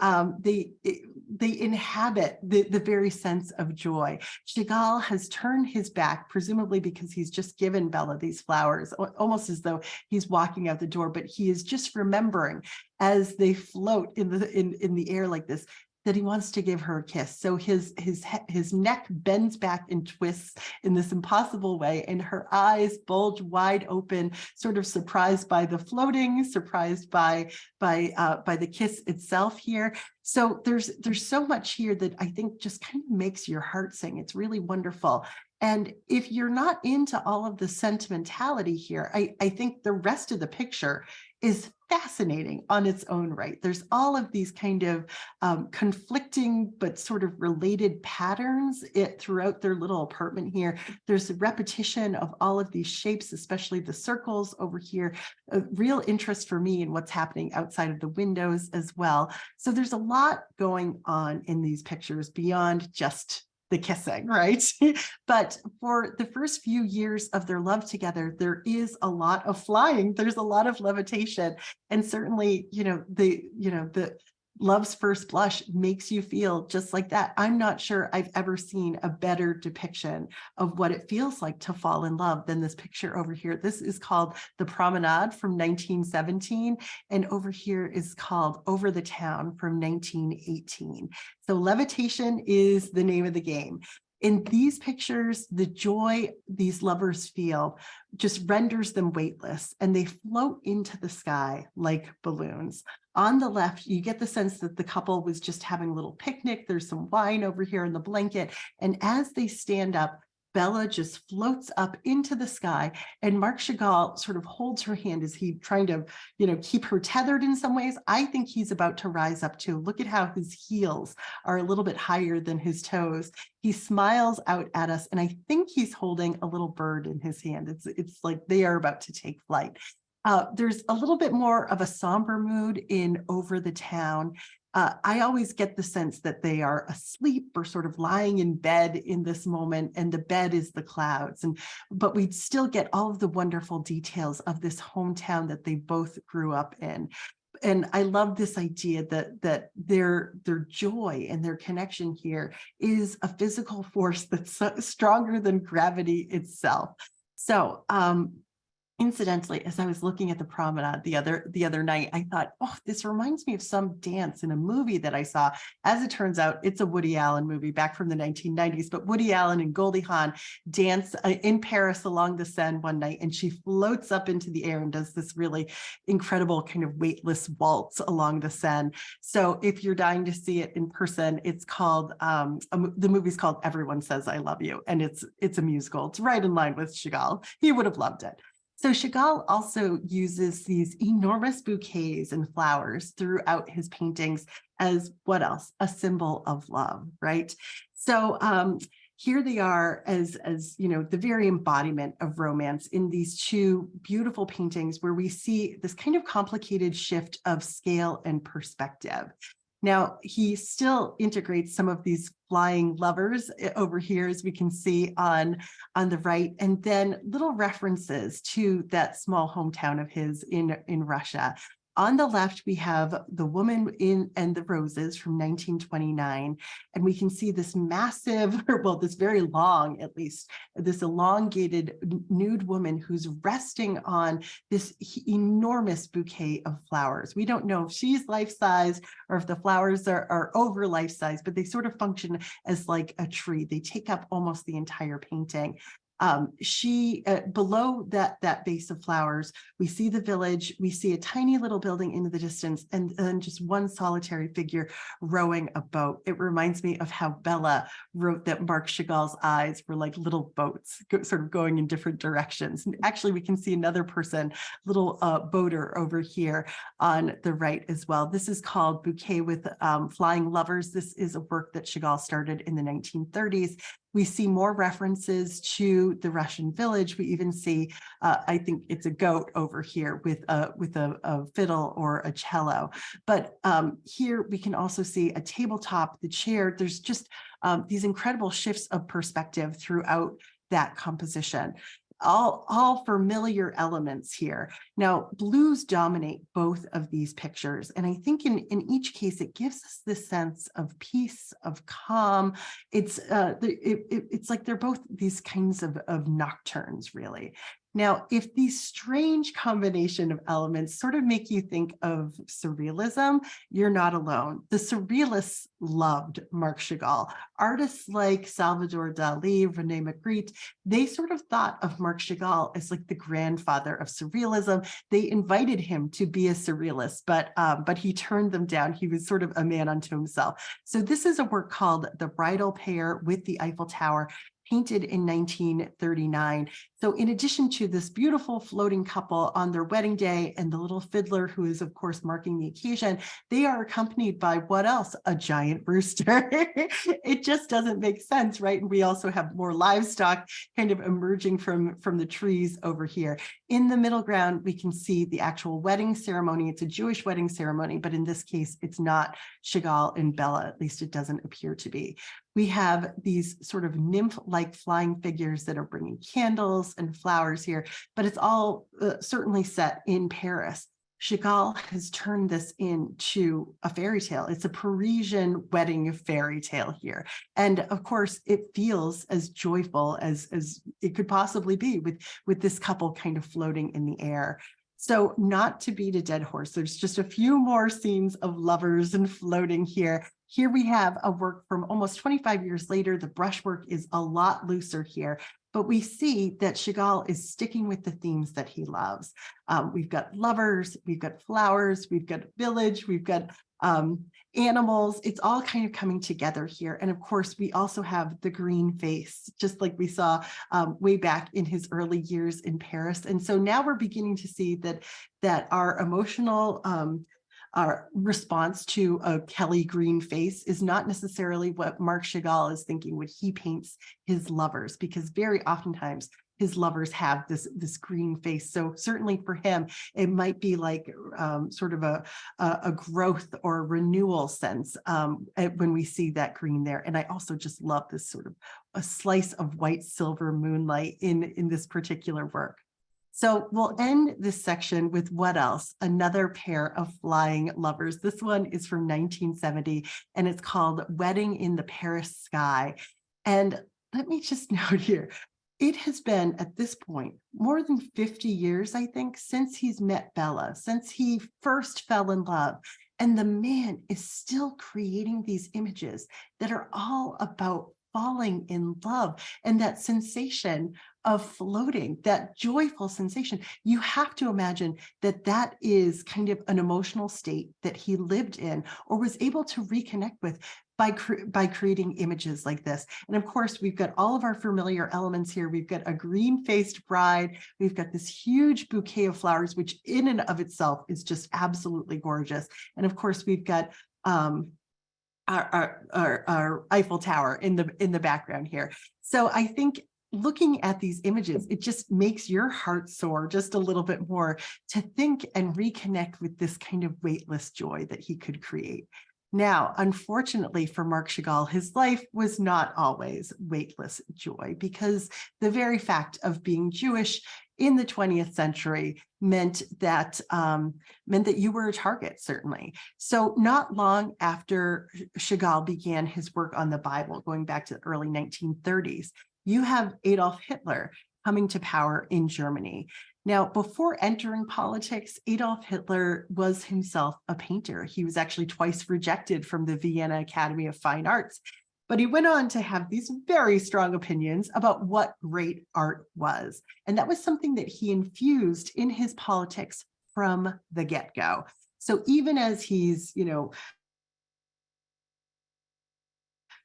inhabit the very sense of joy. Chagall has turned his back, presumably because he's just given Bella these flowers, almost as though he's walking out the door, but he is just remembering as they float in the air like this, that he wants to give her a kiss. So his neck bends back and twists in this impossible way, and her eyes bulge wide open, sort of surprised by the floating, surprised by the kiss itself here. So there's so much here that I think just kind of makes your heart sing. It's really wonderful. And if you're not into all of the sentimentality here, I think the rest of the picture is fascinating on its own right. There's all of these kind of conflicting but sort of related patterns throughout their little apartment here. There's a repetition of all of these shapes, especially the circles over here. A real interest for me in what's happening outside of the windows as well. So there's a lot going on in these pictures beyond just the kissing, right? But for the first few years of their love together, there is a lot of flying. There's a lot of levitation. And certainly, the love's first blush makes you feel just like that. I'm not sure I've ever seen a better depiction of what it feels like to fall in love than this picture over here. This is called The Promenade from 1917, and over here is called Over the Town from 1918. So levitation is the name of the game. In these pictures, the joy these lovers feel just renders them weightless, and they float into the sky like balloons. On the left, you get the sense that the couple was just having a little picnic. There's some wine over here in the blanket. And as they stand up, Bella just floats up into the sky, and Marc Chagall sort of holds her hand as he trying to, keep her tethered in some ways. I think he's about to rise up too. Look at how his heels are a little bit higher than his toes. He smiles out at us, and I think he's holding a little bird in his hand. It's like they are about to take flight. There's a little bit more of a somber mood in Over the Town. I always get the sense that they are asleep or sort of lying in bed in this moment, and the bed is the clouds. But we still get all of the wonderful details of this hometown that they both grew up in. And I love this idea that their joy and their connection here is a physical force that's stronger than gravity itself. So, incidentally, as I was looking at the promenade the other night, I thought, oh, this reminds me of some dance in a movie that I saw. As it turns out, it's a Woody Allen movie back from the 1990s, but Woody Allen and Goldie Hawn dance in Paris along the Seine one night, and she floats up into the air and does this really incredible kind of weightless waltz along the Seine. So if you're dying to see it in person, it's called, the movie's called Everyone Says I Love You, and it's a musical. It's right in line with Chagall. He would have loved it. So Chagall also uses these enormous bouquets and flowers throughout his paintings as what else? A symbol of love, right? So here they are as the very embodiment of romance in these two beautiful paintings where we see this kind of complicated shift of scale and perspective. Now, he still integrates some of these flying lovers over here, as we can see on the right, and then little references to that small hometown of his in Russia. On the left, we have The Woman in and the Roses from 1929. And we can see this massive, well, this very long, at least, this elongated nude woman who's resting on this enormous bouquet of flowers. We don't know if she's life-size or if the flowers are over life-size, but they sort of function as like a tree. They take up almost the entire painting. Below that vase of flowers, we see the village, we see a tiny little building into the distance, and then just one solitary figure rowing a boat. It reminds me of how Bella wrote that Marc Chagall's eyes were like little boats, sort of going in different directions. And actually, we can see another person, little boater over here on the right as well. This is called Bouquet with Flying Lovers. This is a work that Chagall started in the 1930s. We see more references to the Russian village. We even see, I think it's a goat over here with a fiddle or a cello. But here we can also see a tabletop, the chair. There's just these incredible shifts of perspective throughout that composition. All familiar elements here. Now, blues dominate both of these pictures. And I think in each case, it gives us this sense of peace, of calm. It's like they're both these kinds of nocturnes, really. Now, if these strange combination of elements sort of make you think of surrealism, you're not alone. The surrealists loved Marc Chagall. Artists like Salvador Dali, René Magritte, they sort of thought of Marc Chagall as like the grandfather of surrealism. They invited him to be a surrealist, but he turned them down. He was sort of a man unto himself. So this is a work called The Bridal Pair with the Eiffel Tower, painted in 1939. So in addition to this beautiful floating couple on their wedding day and the little fiddler who is, of course, marking the occasion, they are accompanied by what else? A giant rooster. It just doesn't make sense, right? And we also have more livestock kind of emerging from the trees over here. In the middle ground, we can see the actual wedding ceremony. It's a Jewish wedding ceremony, but in this case, it's not Chagall and Bella, at least it doesn't appear to be. We have these sort of nymph-like flying figures that are bringing candles and flowers here, but it's all certainly set in Paris. Chagall has turned this into a fairy tale. It's a Parisian wedding fairy tale here. And of course, it feels as joyful as it could possibly be with this couple kind of floating in the air. So not to beat a dead horse, there's just a few more scenes of lovers and floating here. Here we have a work from almost 25 years later. The brushwork is a lot looser here, but we see that Chagall is sticking with the themes that he loves. We've got lovers, we've got flowers, we've got village, we've got animals. It's all kind of coming together here. And of course, we also have the green face, just like we saw way back in his early years in Paris. And so now we're beginning to see that our emotional our response to a Kelly green face is not necessarily what Marc Chagall is thinking when he paints his lovers, because very oftentimes his lovers have this green face. So certainly for him, it might be like sort of a growth or renewal sense when we see that green there. And I also just love this sort of a slice of white silver moonlight in this particular work. So we'll end this section with what else? Another pair of flying lovers. This one is from 1970, and it's called Wedding in the Paris Sky. And let me just note here, it has been at this point more than 50 years, I think, since he's met Bella, since he first fell in love. And the man is still creating these images that are all about falling in love and that sensation of floating, that joyful sensation. You have to imagine that is kind of an emotional state that he lived in or was able to reconnect with by creating images like this. And of course, we've got all of our familiar elements here. We've got a green-faced bride. We've got this huge bouquet of flowers, which in and of itself is just absolutely gorgeous. And of course, we've got our Eiffel Tower in the background here. So I think looking at these images, it just makes your heart soar just a little bit more to think and reconnect with this kind of weightless joy that he could create. Now, unfortunately for Marc Chagall, his life was not always weightless joy, because the very fact of being Jewish in the 20th century meant that you were a target, certainly. So not long after Chagall began his work on the Bible, going back to the early 1930s, you have Adolf Hitler coming to power in Germany. Now, before entering politics, Adolf Hitler was himself a painter. He was actually twice rejected from the Vienna Academy of Fine Arts. But he went on to have these very strong opinions about what great art was. And that was something that he infused in his politics from the get-go. So even as he's,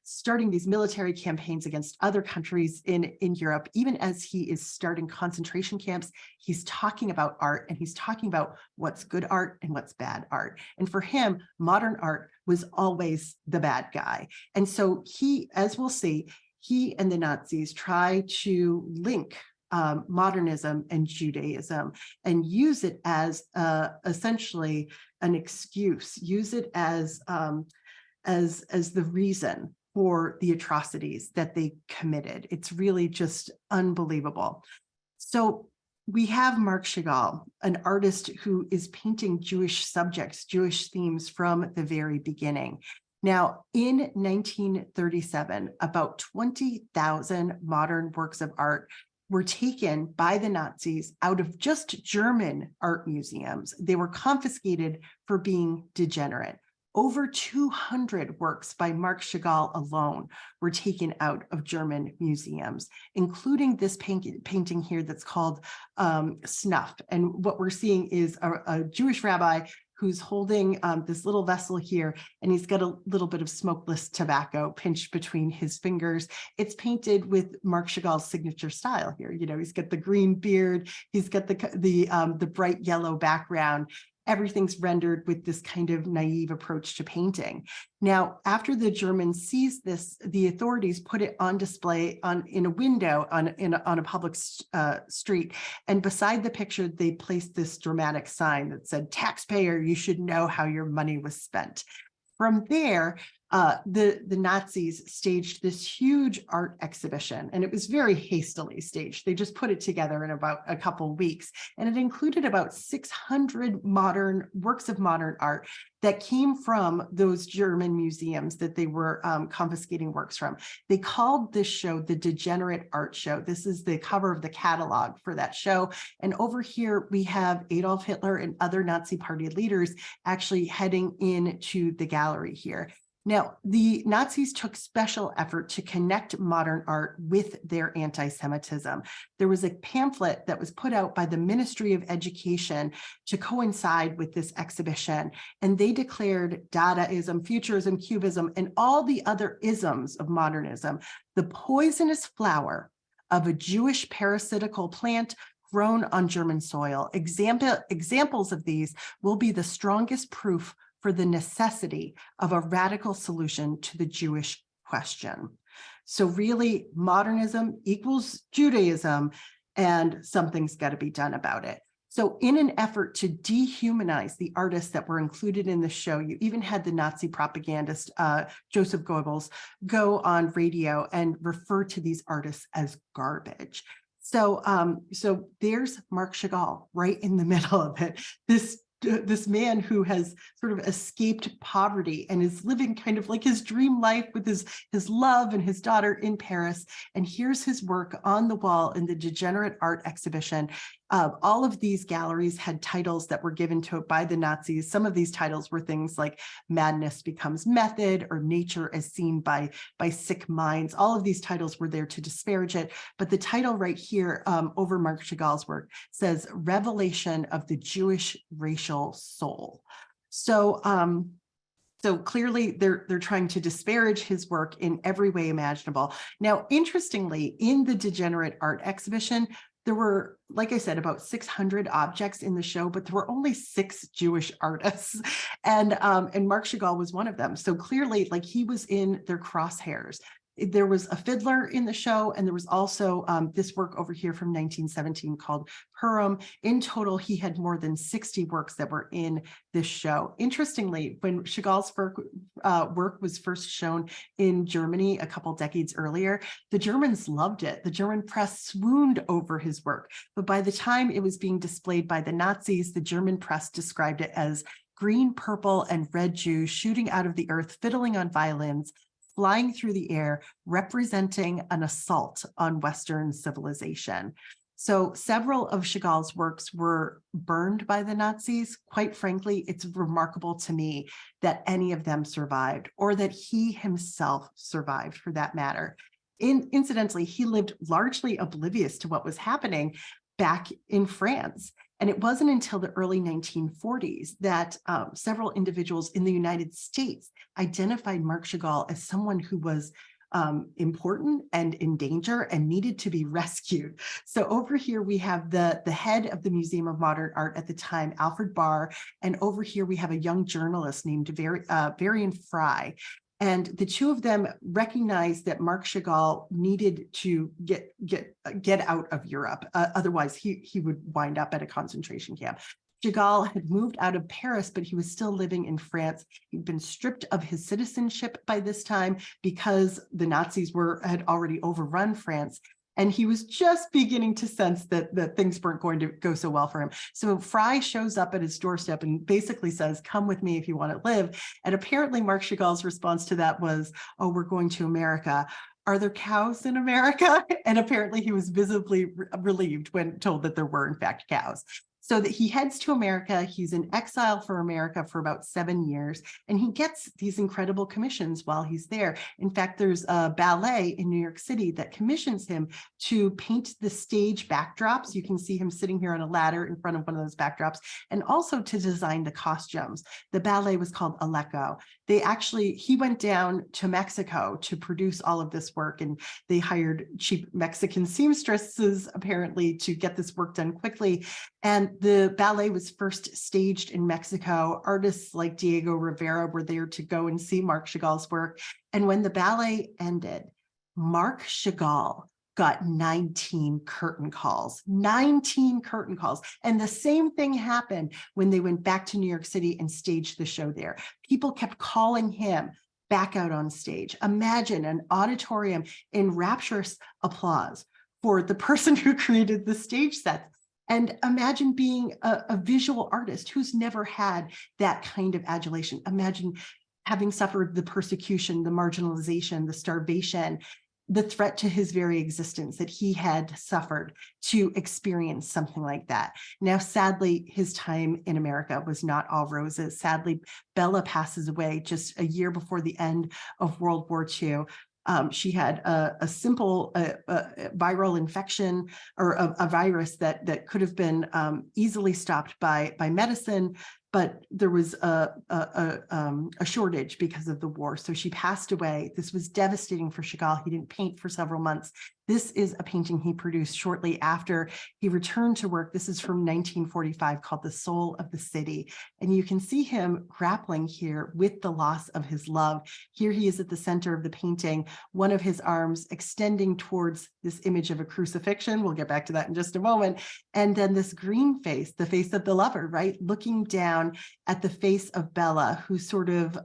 starting these military campaigns against other countries in Europe, even as he is starting concentration camps, he's talking about art, and he's talking about what's good art and what's bad art. And for him, modern art was always the bad guy. And so he, as we'll see, he and the Nazis try to link modernism and Judaism and use it as essentially an excuse, use it as the reason for the atrocities that they committed. It's really just unbelievable. So we have Marc Chagall, an artist who is painting Jewish subjects, Jewish themes from the very beginning. Now, in 1937, about 20,000 modern works of art were taken by the Nazis out of just German art museums. They were confiscated for being degenerate. Over 200 works by Marc Chagall alone were taken out of German museums, including this painting here that's called Snuff. And what we're seeing is a Jewish rabbi who's holding this little vessel here, and he's got a little bit of smokeless tobacco pinched between his fingers. It's painted with Marc Chagall's signature style here. He's got the green beard, he's got the bright yellow background. Everything's rendered with this kind of naive approach to painting. Now, after the Germans seized this, the authorities put it on display in a window on a public street. And beside the picture, they placed this dramatic sign that said, "Taxpayer, you should know how your money was spent." From there, the Nazis staged this huge art exhibition, and it was very hastily staged. They just put it together in about a couple weeks, and it included about 600 modern works of modern art that came from those German museums that they were confiscating works from. They called this show the Degenerate Art Show. This is the cover of the catalog for that show. And over here, we have Adolf Hitler and other Nazi party leaders actually heading into the gallery here. Now, the Nazis took special effort to connect modern art with their anti-Semitism. There was a pamphlet that was put out by the Ministry of Education to coincide with this exhibition, and they declared Dadaism, Futurism, Cubism, and all the other isms of modernism the poisonous flower of a Jewish parasitical plant grown on German soil. Examples of these will be the strongest proof for the necessity of a radical solution to the Jewish question. So really, modernism equals Judaism, and something's got to be done about it. So in an effort to dehumanize the artists that were included in the show, you even had the Nazi propagandist Joseph Goebbels go on radio and refer to these artists as garbage. So there's Marc Chagall right in the middle of it. This man who has sort of escaped poverty and is living kind of like his dream life with his love and his daughter in Paris. And here's his work on the wall in the Degenerate Art Exhibition. All of these galleries had titles that were given to it by the Nazis. Some of these titles were things like Madness Becomes Method or Nature as Seen by Sick Minds. All of these titles were there to disparage it. But the title right here over Marc Chagall's work says Revelation of the Jewish Racial Soul. So clearly they're trying to disparage his work in every way imaginable. Now, interestingly, in the Degenerate Art Exhibition, there were, like I said, about 600 objects in the show, but there were only 6 Jewish artists, and Marc Chagall was one of them. So clearly, like, he was in their crosshairs. There was a fiddler in the show, and there was also this work over here from 1917 called Purim. In total, he had more than 60 works that were in this show. Interestingly, when Chagall's work was first shown in Germany a couple decades earlier, the Germans loved it. The German press swooned over his work. But by the time it was being displayed by the Nazis, the German press described it as green, purple, and red Jews shooting out of the earth, fiddling on violins, flying through the air, representing an assault on Western civilization. So several of Chagall's works were burned by the Nazis. Quite frankly, it's remarkable to me that any of them survived, or that he himself survived for that matter. Incidentally, he lived largely oblivious to what was happening back in France. And it wasn't until the early 1940s that several individuals in the United States identified Marc Chagall as someone who was important and in danger and needed to be rescued. So over here we have the head of the Museum of Modern Art at the time, Alfred Barr, and over here we have a young journalist named Varian Fry. And the two of them recognized that Marc Chagall needed to get out of Europe. Otherwise, he would wind up at a concentration camp. Chagall had moved out of Paris, but he was still living in France. He'd been stripped of his citizenship by this time because the Nazis had already overrun France. And he was just beginning to sense that things weren't going to go so well for him. So Fry shows up at his doorstep and basically says, come with me if you want to live. And apparently Marc Chagall's response to that was, oh, we're going to America. Are there cows in America? And apparently he was visibly relieved when told that there were in fact cows. So that he heads to America. He's in exile for America for about 7 years, and he gets these incredible commissions while he's there. In fact, there's a ballet in New York City that commissions him to paint the stage backdrops. You can see him sitting here on a ladder in front of one of those backdrops, and also to design the costumes. The ballet was called Aleco. He went down to Mexico to produce all of this work, and they hired cheap Mexican seamstresses apparently to get this work done quickly. And the ballet was first staged in Mexico. Artists like Diego Rivera were there to go and see Marc Chagall's work. And when the ballet ended, Marc Chagall got 19 curtain calls, 19 curtain calls. And the same thing happened when they went back to New York City and staged the show there. People kept calling him back out on stage. Imagine an auditorium in rapturous applause for the person who created the stage sets. And imagine being a visual artist who's never had that kind of adulation. Imagine having suffered the persecution, the marginalization, the starvation, the threat to his very existence that he had suffered to experience something like that. Now, sadly, his time in America was not all roses. Sadly, Bella passes away just a year before the end of World War II. She had a simple viral infection, or a virus that could have been easily stopped by medicine, but there was a shortage because of the war. So she passed away. This was devastating for Chagall. He didn't paint for several months. This is a painting he produced shortly after he returned to work. This is from 1945, called The Soul of the City. And you can see him grappling here with the loss of his love. Here he is at the center of the painting, one of his arms extending towards this image of a crucifixion. We'll get back to that in just a moment. And then this green face, the face of the lover, right? Looking down at the face of Bella, who sort of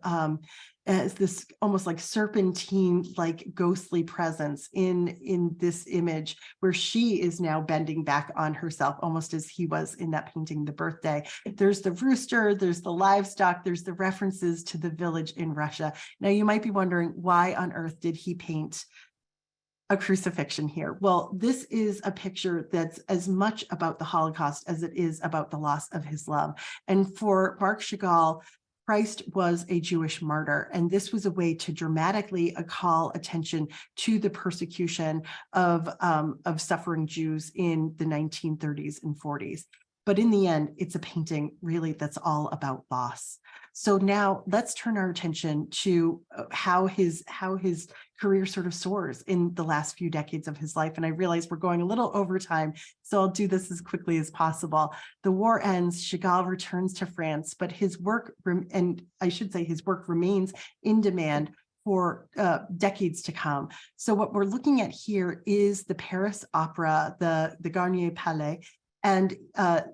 as this almost like serpentine, like ghostly presence in this image, where she is now bending back on herself, almost as he was in that painting, The Birthday. There's the rooster, there's the livestock, there's the references to the village in Russia. Now you might be wondering, why on earth did he paint a crucifixion here? Well, this is a picture that's as much about the Holocaust as it is about the loss of his love. And for Marc Chagall, Christ was a Jewish martyr, and this was a way to dramatically call attention to the persecution of suffering Jews in the 1930s and 40s. But in the end, it's a painting really that's all about loss. So now let's turn our attention to how his career sort of soars in the last few decades of his life. And I realize we're going a little over time, so I'll do this as quickly as possible. The war ends, Chagall returns to France, but his work, and I should say his work, remains in demand for decades to come. So what we're looking at here is the Paris Opera, the Garnier Palais, and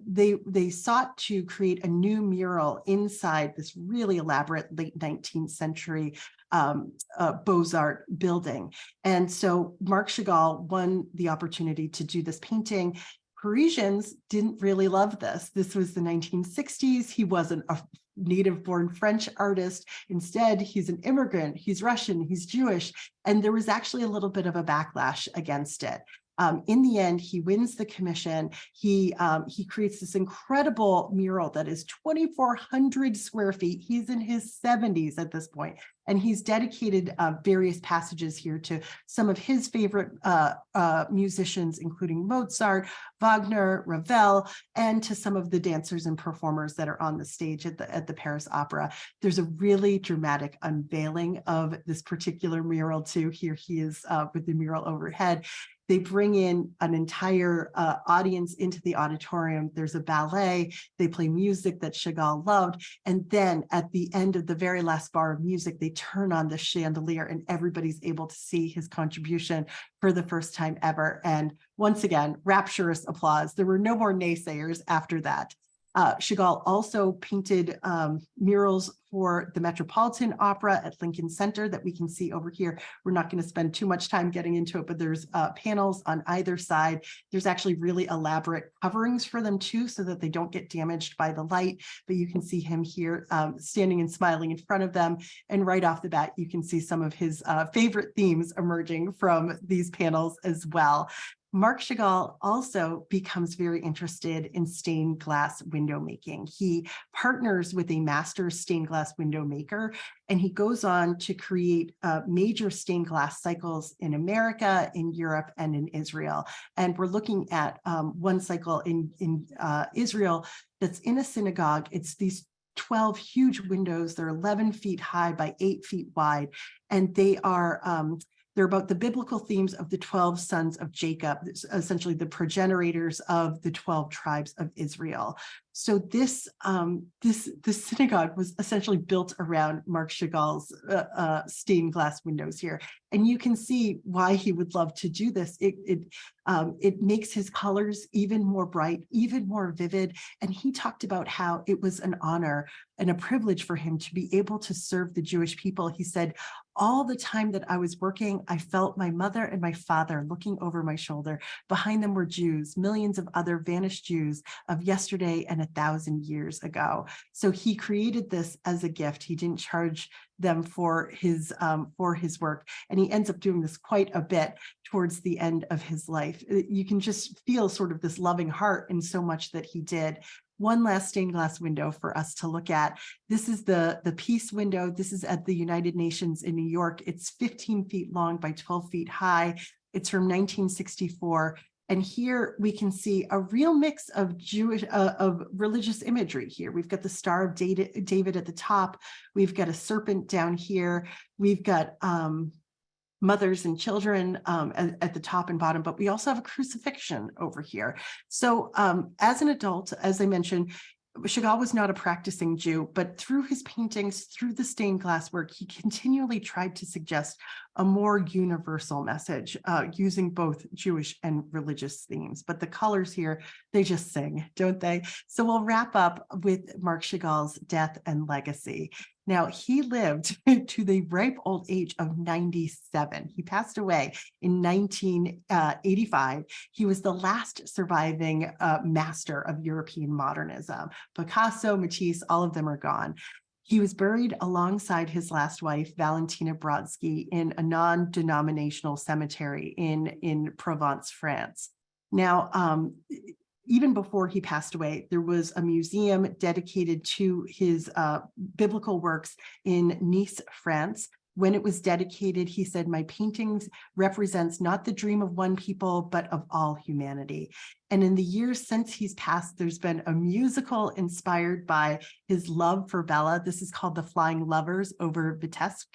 they sought to create a new mural inside this really elaborate late 19th century Beaux-Arts building. And so Marc Chagall won the opportunity to do this painting. Parisians didn't really love this. This was the 1960s. He wasn't a native-born French artist. Instead, he's an immigrant, he's Russian, he's Jewish, and there was actually a little bit of a backlash against it. In the end, he wins the commission. He creates this incredible mural that is 2,400 square feet. He's in his 70s at this point, and he's dedicated various passages here to some of his favorite musicians, including Mozart, Wagner, Ravel, and to some of the dancers and performers that are on the stage at the Paris Opera. There's a really dramatic unveiling of this particular mural too. Here he is with the mural overhead. They bring in an entire audience into the auditorium. There's a ballet. They play music that Chagall loved. And then at the end of the very last bar of music, they turn on the chandelier and everybody's able to see his contribution for the first time ever. And once again, rapturous applause. There were no more naysayers after that. Chagall also painted murals for the Metropolitan Opera at Lincoln Center that we can see over here. We're not going to spend too much time getting into it, but there's panels on either side. There's actually really elaborate coverings for them too, so that they don't get damaged by the light. But you can see him here standing and smiling in front of them. And right off the bat, you can see some of his favorite themes emerging from these panels as well. Marc Chagall also becomes very interested in stained glass window making. He partners with a master stained glass window maker, and he goes on to create major stained glass cycles in America, in Europe, and in Israel. And we're looking at one cycle in Israel that's in a synagogue. It's these 12 huge windows. They're 11 feet high by 8 feet wide, and they are they're about the biblical themes of the 12 sons of Jacob, essentially the progenitors of the 12 tribes of Israel. So this synagogue was essentially built around Marc Chagall's stained glass windows here. And you can see why he would love to do this. It makes his colors even more bright, even more vivid. And he talked about how it was an honor and a privilege for him to be able to serve the Jewish people. He said, all the time that I was working, I felt my mother and my father looking over my shoulder. Behind them were Jews, millions of other vanished Jews of yesterday and 1,000 years ago. So he created this as a gift. He didn't charge them for his work. And he ends up doing this quite a bit towards the end of his life. You can just feel sort of this loving heart in so much that he did. One last stained glass window for us to look at. This is the peace window. This is at the United Nations in New York. It's 15 feet long by 12 feet high. It's from 1964. And here we can see a real mix of of religious imagery here. We've got the Star of David at the top. We've got a serpent down here. We've got mothers and children at the top and bottom, but we also have a crucifixion over here. So as an adult, as I mentioned, Chagall was not a practicing Jew, but through his paintings, through the stained glass work, he continually tried to suggest a more universal message using both Jewish and religious themes. But the colors here, they just sing, don't they? So we'll wrap up with Marc Chagall's death and legacy. Now, he lived to the ripe old age of 97. He passed away in 1985. He was the last surviving master of European modernism. Picasso, Matisse, all of them are gone. He was buried alongside his last wife, Valentina Brodsky, in a non-denominational cemetery in Provence, France. Now, even before he passed away, there was a museum dedicated to his biblical works in Nice, France. When it was dedicated, he said, "My paintings represents not the dream of one people, but of all humanity." And in the years since he's passed, there's been a musical inspired by his love for Bella. This is called The Flying Lovers over Vitebsk.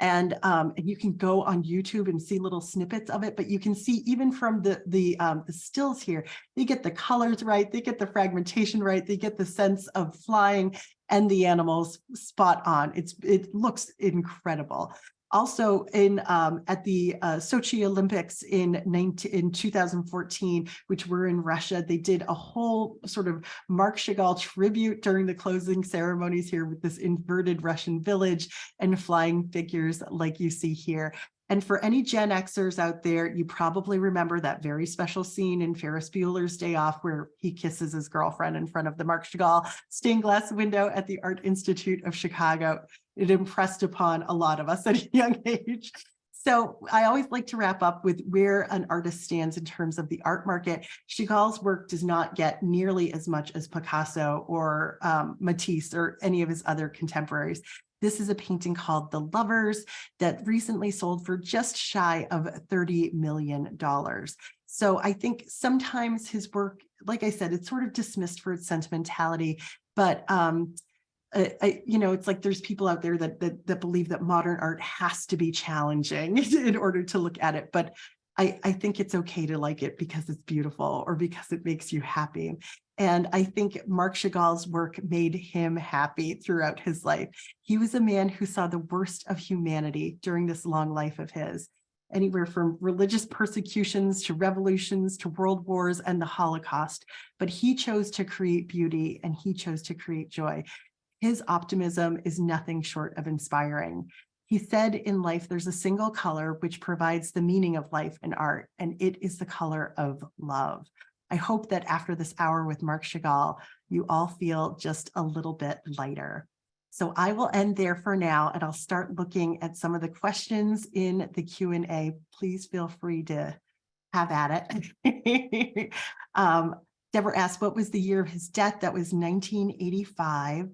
And you can go on YouTube and see little snippets of it, but you can see even from the stills here, they get the colors right, they get the fragmentation right, they get the sense of flying and the animals spot on. It looks incredible. Also in at the Sochi Olympics in 2014, which were in Russia, they did a whole sort of Marc Chagall tribute during the closing ceremonies here with this inverted Russian village and flying figures like you see here. And for any Gen Xers out there, you probably remember that very special scene in Ferris Bueller's Day Off where he kisses his girlfriend in front of the Marc Chagall stained glass window at the Art Institute of Chicago. It impressed upon a lot of us at a young age. So I always like to wrap up with where an artist stands in terms of the art market. Chagall's work does not get nearly as much as Picasso or Matisse or any of his other contemporaries. This is a painting called The Lovers that recently sold for just shy of $30 million. So I think sometimes his work, like I said, it's sort of dismissed for its sentimentality, but it's like there's people out there that believe that modern art has to be challenging in order to look at it. But I think it's okay to like it because it's beautiful or because it makes you happy. And I think Marc Chagall's work made him happy throughout his life. He was a man who saw the worst of humanity during this long life of his, anywhere from religious persecutions to revolutions to world wars and the Holocaust. But he chose to create beauty and he chose to create joy. His optimism is nothing short of inspiring. He said in life, there's a single color which provides the meaning of life and art, and it is the color of love. I hope that after this hour with Marc Chagall, you all feel just a little bit lighter. So I will end there for now, and I'll start looking at some of the questions in the Q&A. Please feel free to have at it. Deborah asked, what was the year of his death? That was 1985.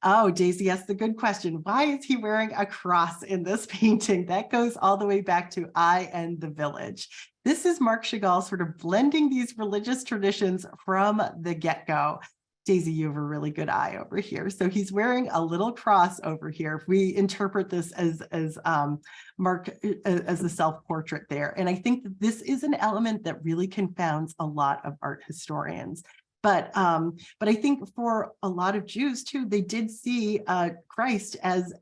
Oh, Daisy asked the good question. Why is he wearing a cross in this painting? That goes all the way back to I and the Village. This is Marc Chagall sort of blending these religious traditions from the get-go. Daisy, you have a really good eye over here. So he's wearing a little cross over here. If we interpret this as Marc as the self-portrait there. And I think that this is an element that really confounds a lot of art historians. But I think for a lot of Jews too, they did see Christ as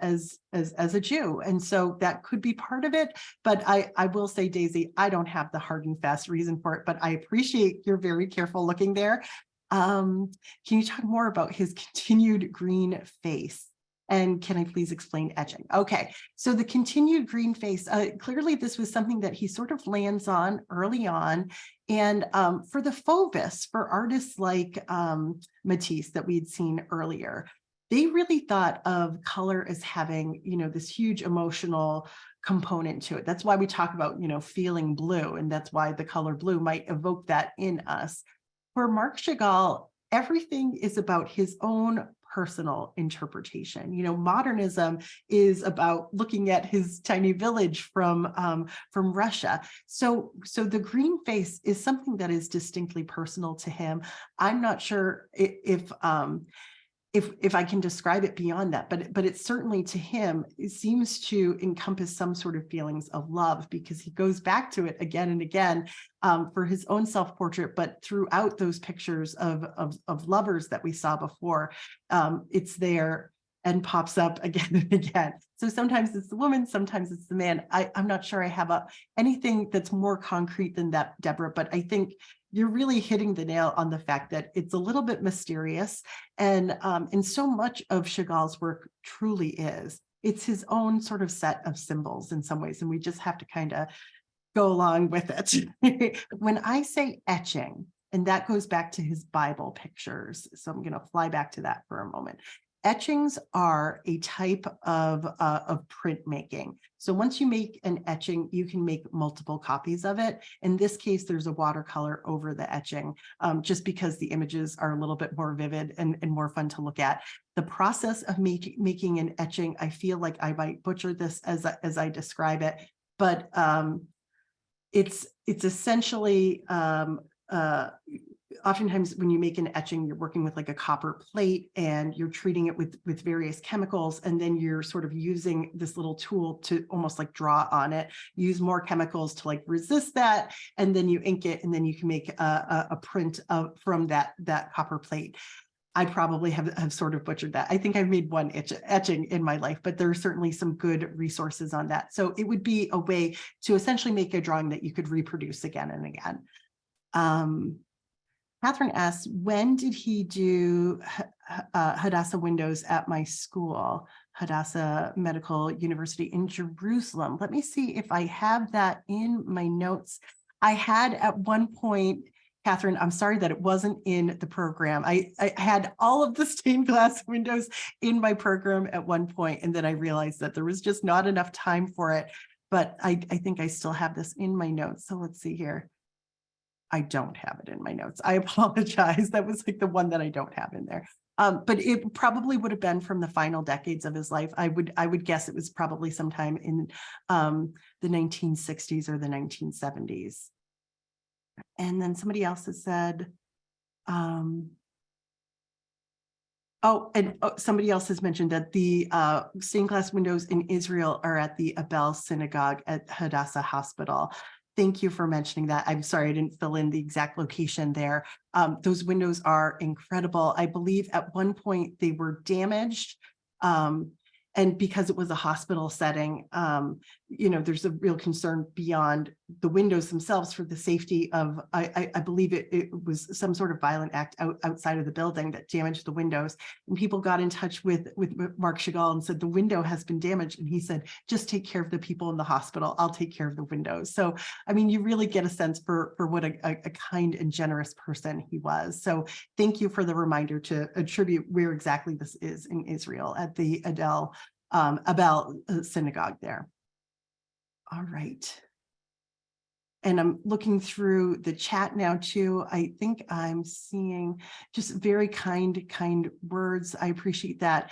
a Jew, and so that could be part of it. But I will say, Daisy, I don't have the hard and fast reason for it, but I appreciate your very careful looking there. Can you talk more about his continued green face? And can I please explain etching? Okay, so the continued green face, clearly this was something that he sort of lands on early on. And for the Fauvists, for artists like Matisse that we had seen earlier, they really thought of color as having, this huge emotional component to it. That's why we talk about, feeling blue, and that's why the color blue might evoke that in us. For Marc Chagall, everything is about his own personal interpretation. Modernism is about looking at his tiny village from Russia. So the green face is something that is distinctly personal to him. I'm not sure if I can describe it beyond that, but it's certainly to him, it seems to encompass some sort of feelings of love, because he goes back to it again and again for his own self-portrait, but throughout those pictures of lovers that we saw before, it's there and pops up again and again. So sometimes it's the woman, sometimes it's the man. I'm not sure I have anything that's more concrete than that, Deborah, but I think you're really hitting the nail on the fact that it's a little bit mysterious, and so much of Chagall's work truly is. It's his own sort of set of symbols in some ways, and we just have to kind of go along with it. When I say etching, and that goes back to his Bible pictures, so I'm going to fly back to that for a moment. Etchings are a type of printmaking. So once you make an etching, you can make multiple copies of it. In this case, there's a watercolor over the etching, just because the images are a little bit more vivid and more fun to look at. The process of making an etching, I feel like I might butcher this as I describe it, but it's essentially oftentimes when you make an etching, you're working with like a copper plate and you're treating it with various chemicals, and then you're sort of using this little tool to almost like draw on it, use more chemicals to like resist that, and then you ink it, and then you can make a print from that copper plate. I probably have sort of butchered that. I think I've made one etching in my life, but there are certainly some good resources on that. So it would be a way to essentially make a drawing that you could reproduce again and again. Catherine asks, when did he do Hadassah windows at my school, Hadassah Medical University in Jerusalem? Let me see if I have that in my notes. I had at one point, Catherine, I'm sorry that it wasn't in the program. I had all of the stained glass windows in my program at one point, and then I realized that there was just not enough time for it. But I think I still have this in my notes. So let's see here. I don't have it in my notes. I apologize. That was like the one that I don't have in there. But it probably would have been from the final decades of his life. I would guess it was probably sometime in the 1960s or the 1970s. And then somebody else has said, somebody else has mentioned that the stained glass windows in Israel are at the Abel Synagogue at Hadassah Hospital. Thank you for mentioning that. I'm sorry, I didn't fill in the exact location there. Those windows are incredible. I believe at one point they were damaged. And because it was a hospital setting, there's a real concern beyond the windows themselves for the safety of, I believe it was some sort of violent act outside of the building that damaged the windows. And people got in touch with Marc Chagall and said, the window has been damaged. And he said, just take care of the people in the hospital. I'll take care of the windows. So, I mean, you really get a sense for what a kind and generous person he was. So thank you for the reminder to attribute where exactly this is in Israel at the Abel Synagogue there. All right. And I'm looking through the chat now too. I think I'm seeing just very kind words. I appreciate that.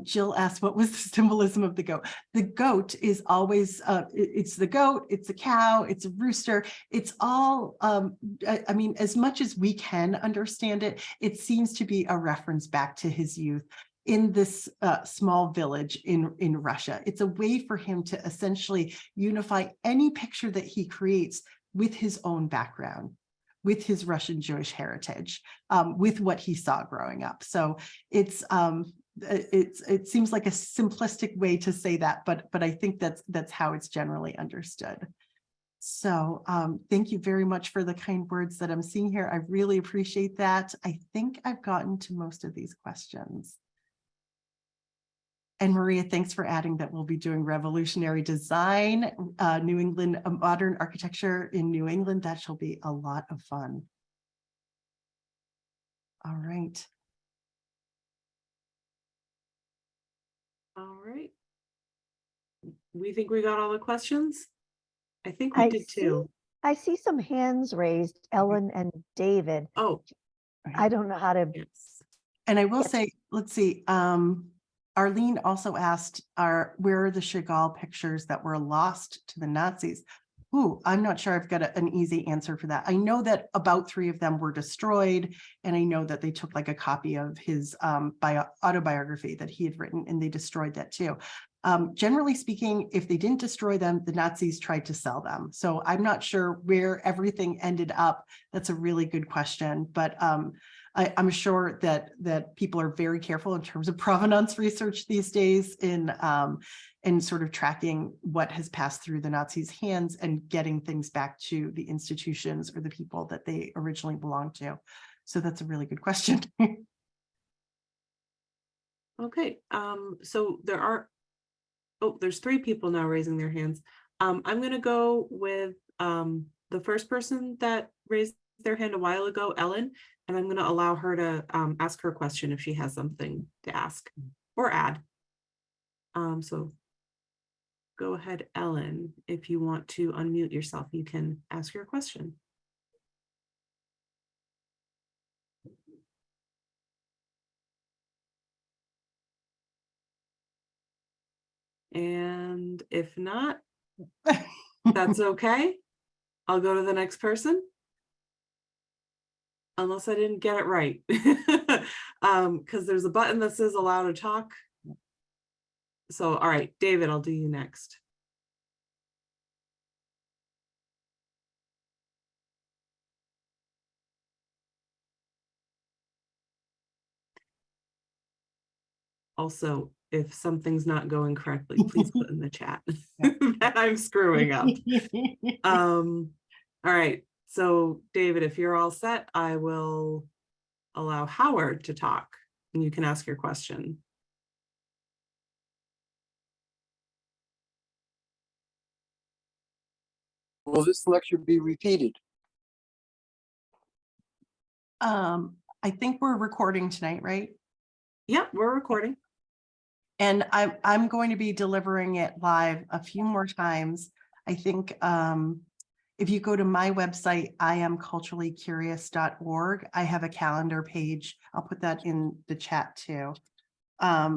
Jill asked, what was the symbolism of the goat? The goat is always, it's the goat, it's a cow, it's a rooster. It's all, I mean, as much as we can understand it, it seems to be a reference back to his youth in this small village in Russia. It's a way for him to essentially unify any picture that he creates with his own background, with his Russian Jewish heritage, with what he saw growing up. So it seems like a simplistic way to say that, but I think that's how it's generally understood. So thank you very much for the kind words that I'm seeing here. I really appreciate that. I think I've gotten to most of these questions. And Maria, thanks for adding that we'll be doing revolutionary design, New England, modern architecture in New England. That shall be a lot of fun. All right. All right. We think we got all the questions. I think we did too. I see some hands raised, Ellen and David. Oh, I don't know how to. yes. And I will say, let's see, Arlene also asked, where are the Chagall pictures that were lost to the Nazis? Ooh, I'm not sure I've got an easy answer for that. I know that about 3 of them were destroyed, and I know that they took like a copy of his autobiography that he had written, and they destroyed that too. Generally speaking, if they didn't destroy them, the Nazis tried to sell them. So I'm not sure where everything ended up. That's a really good question, but I'm sure that people are very careful in terms of provenance research these days in sort of tracking what has passed through the Nazis' hands and getting things back to the institutions or the people that they originally belonged to. So that's a really good question. Okay, so there's 3 people now raising their hands. I'm going to go with the first person that raised their hand a while ago, Ellen, and I'm going to allow her to ask her question if she has something to ask or add. So go ahead, Ellen. If you want to unmute yourself, you can ask your question. And if not, that's okay. I'll go to the next person. Unless I didn't get it right. Because there's a button that says allow to talk. So, all right, David, I'll do you next. Also, if something's not going correctly, please put in the chat Yeah. that I'm screwing up. All right, so David, if you're all set, I will allow Howard to talk and you can ask your question. Will this lecture be repeated? I think we're recording tonight, right? Yeah, we're recording. And I'm going to be delivering it live a few more times. I think if you go to my website, iamculturallycurious.org, I have a calendar page. I'll put that in the chat too. I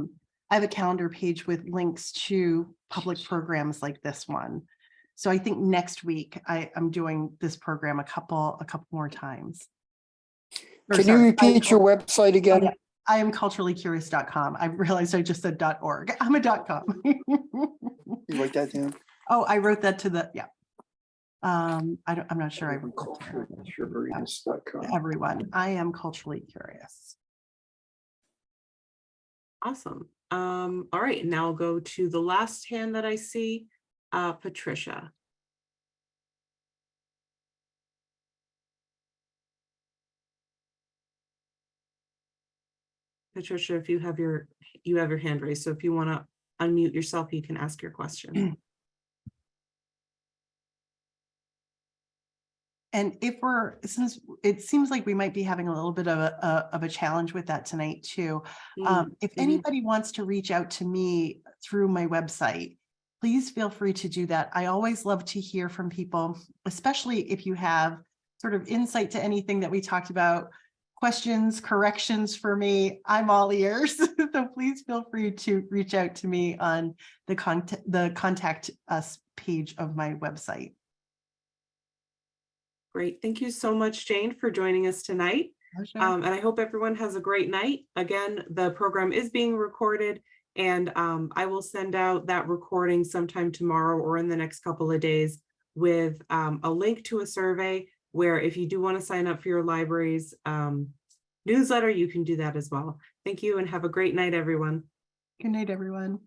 have a calendar page with links to public programs like this one. So I think next week I'm doing this program a couple more times. Or Can you sorry, repeat your website again? yeah. iamculturallycurious.com. I realized I just said .org. I'm a .com. You write that down. Oh, I wrote that to the, yeah. I'm not sure I wrote that to everyone. I am culturally curious. Awesome. All right, now I'll go to the last hand that I see, Patricia. Patricia, if you have your hand raised, so if you want to unmute yourself, you can ask your question. And since it seems like we might be having a little bit of a challenge with that tonight too. If anybody wants to reach out to me through my website, please feel free to do that. I always love to hear from people, especially if you have sort of insight to anything that we talked about, questions, corrections for me. I'm all ears. So please feel free to reach out to me on the contact us page of my website. Great. Thank you so much, Jane, for joining us tonight. And I hope everyone has a great night. Again, the program is being recorded, and I will send out that recording sometime tomorrow or in the next couple of days with a link to a survey where if you do want to sign up for your library's newsletter, you can do that as well. Thank you and have a great night, everyone. Good night, everyone.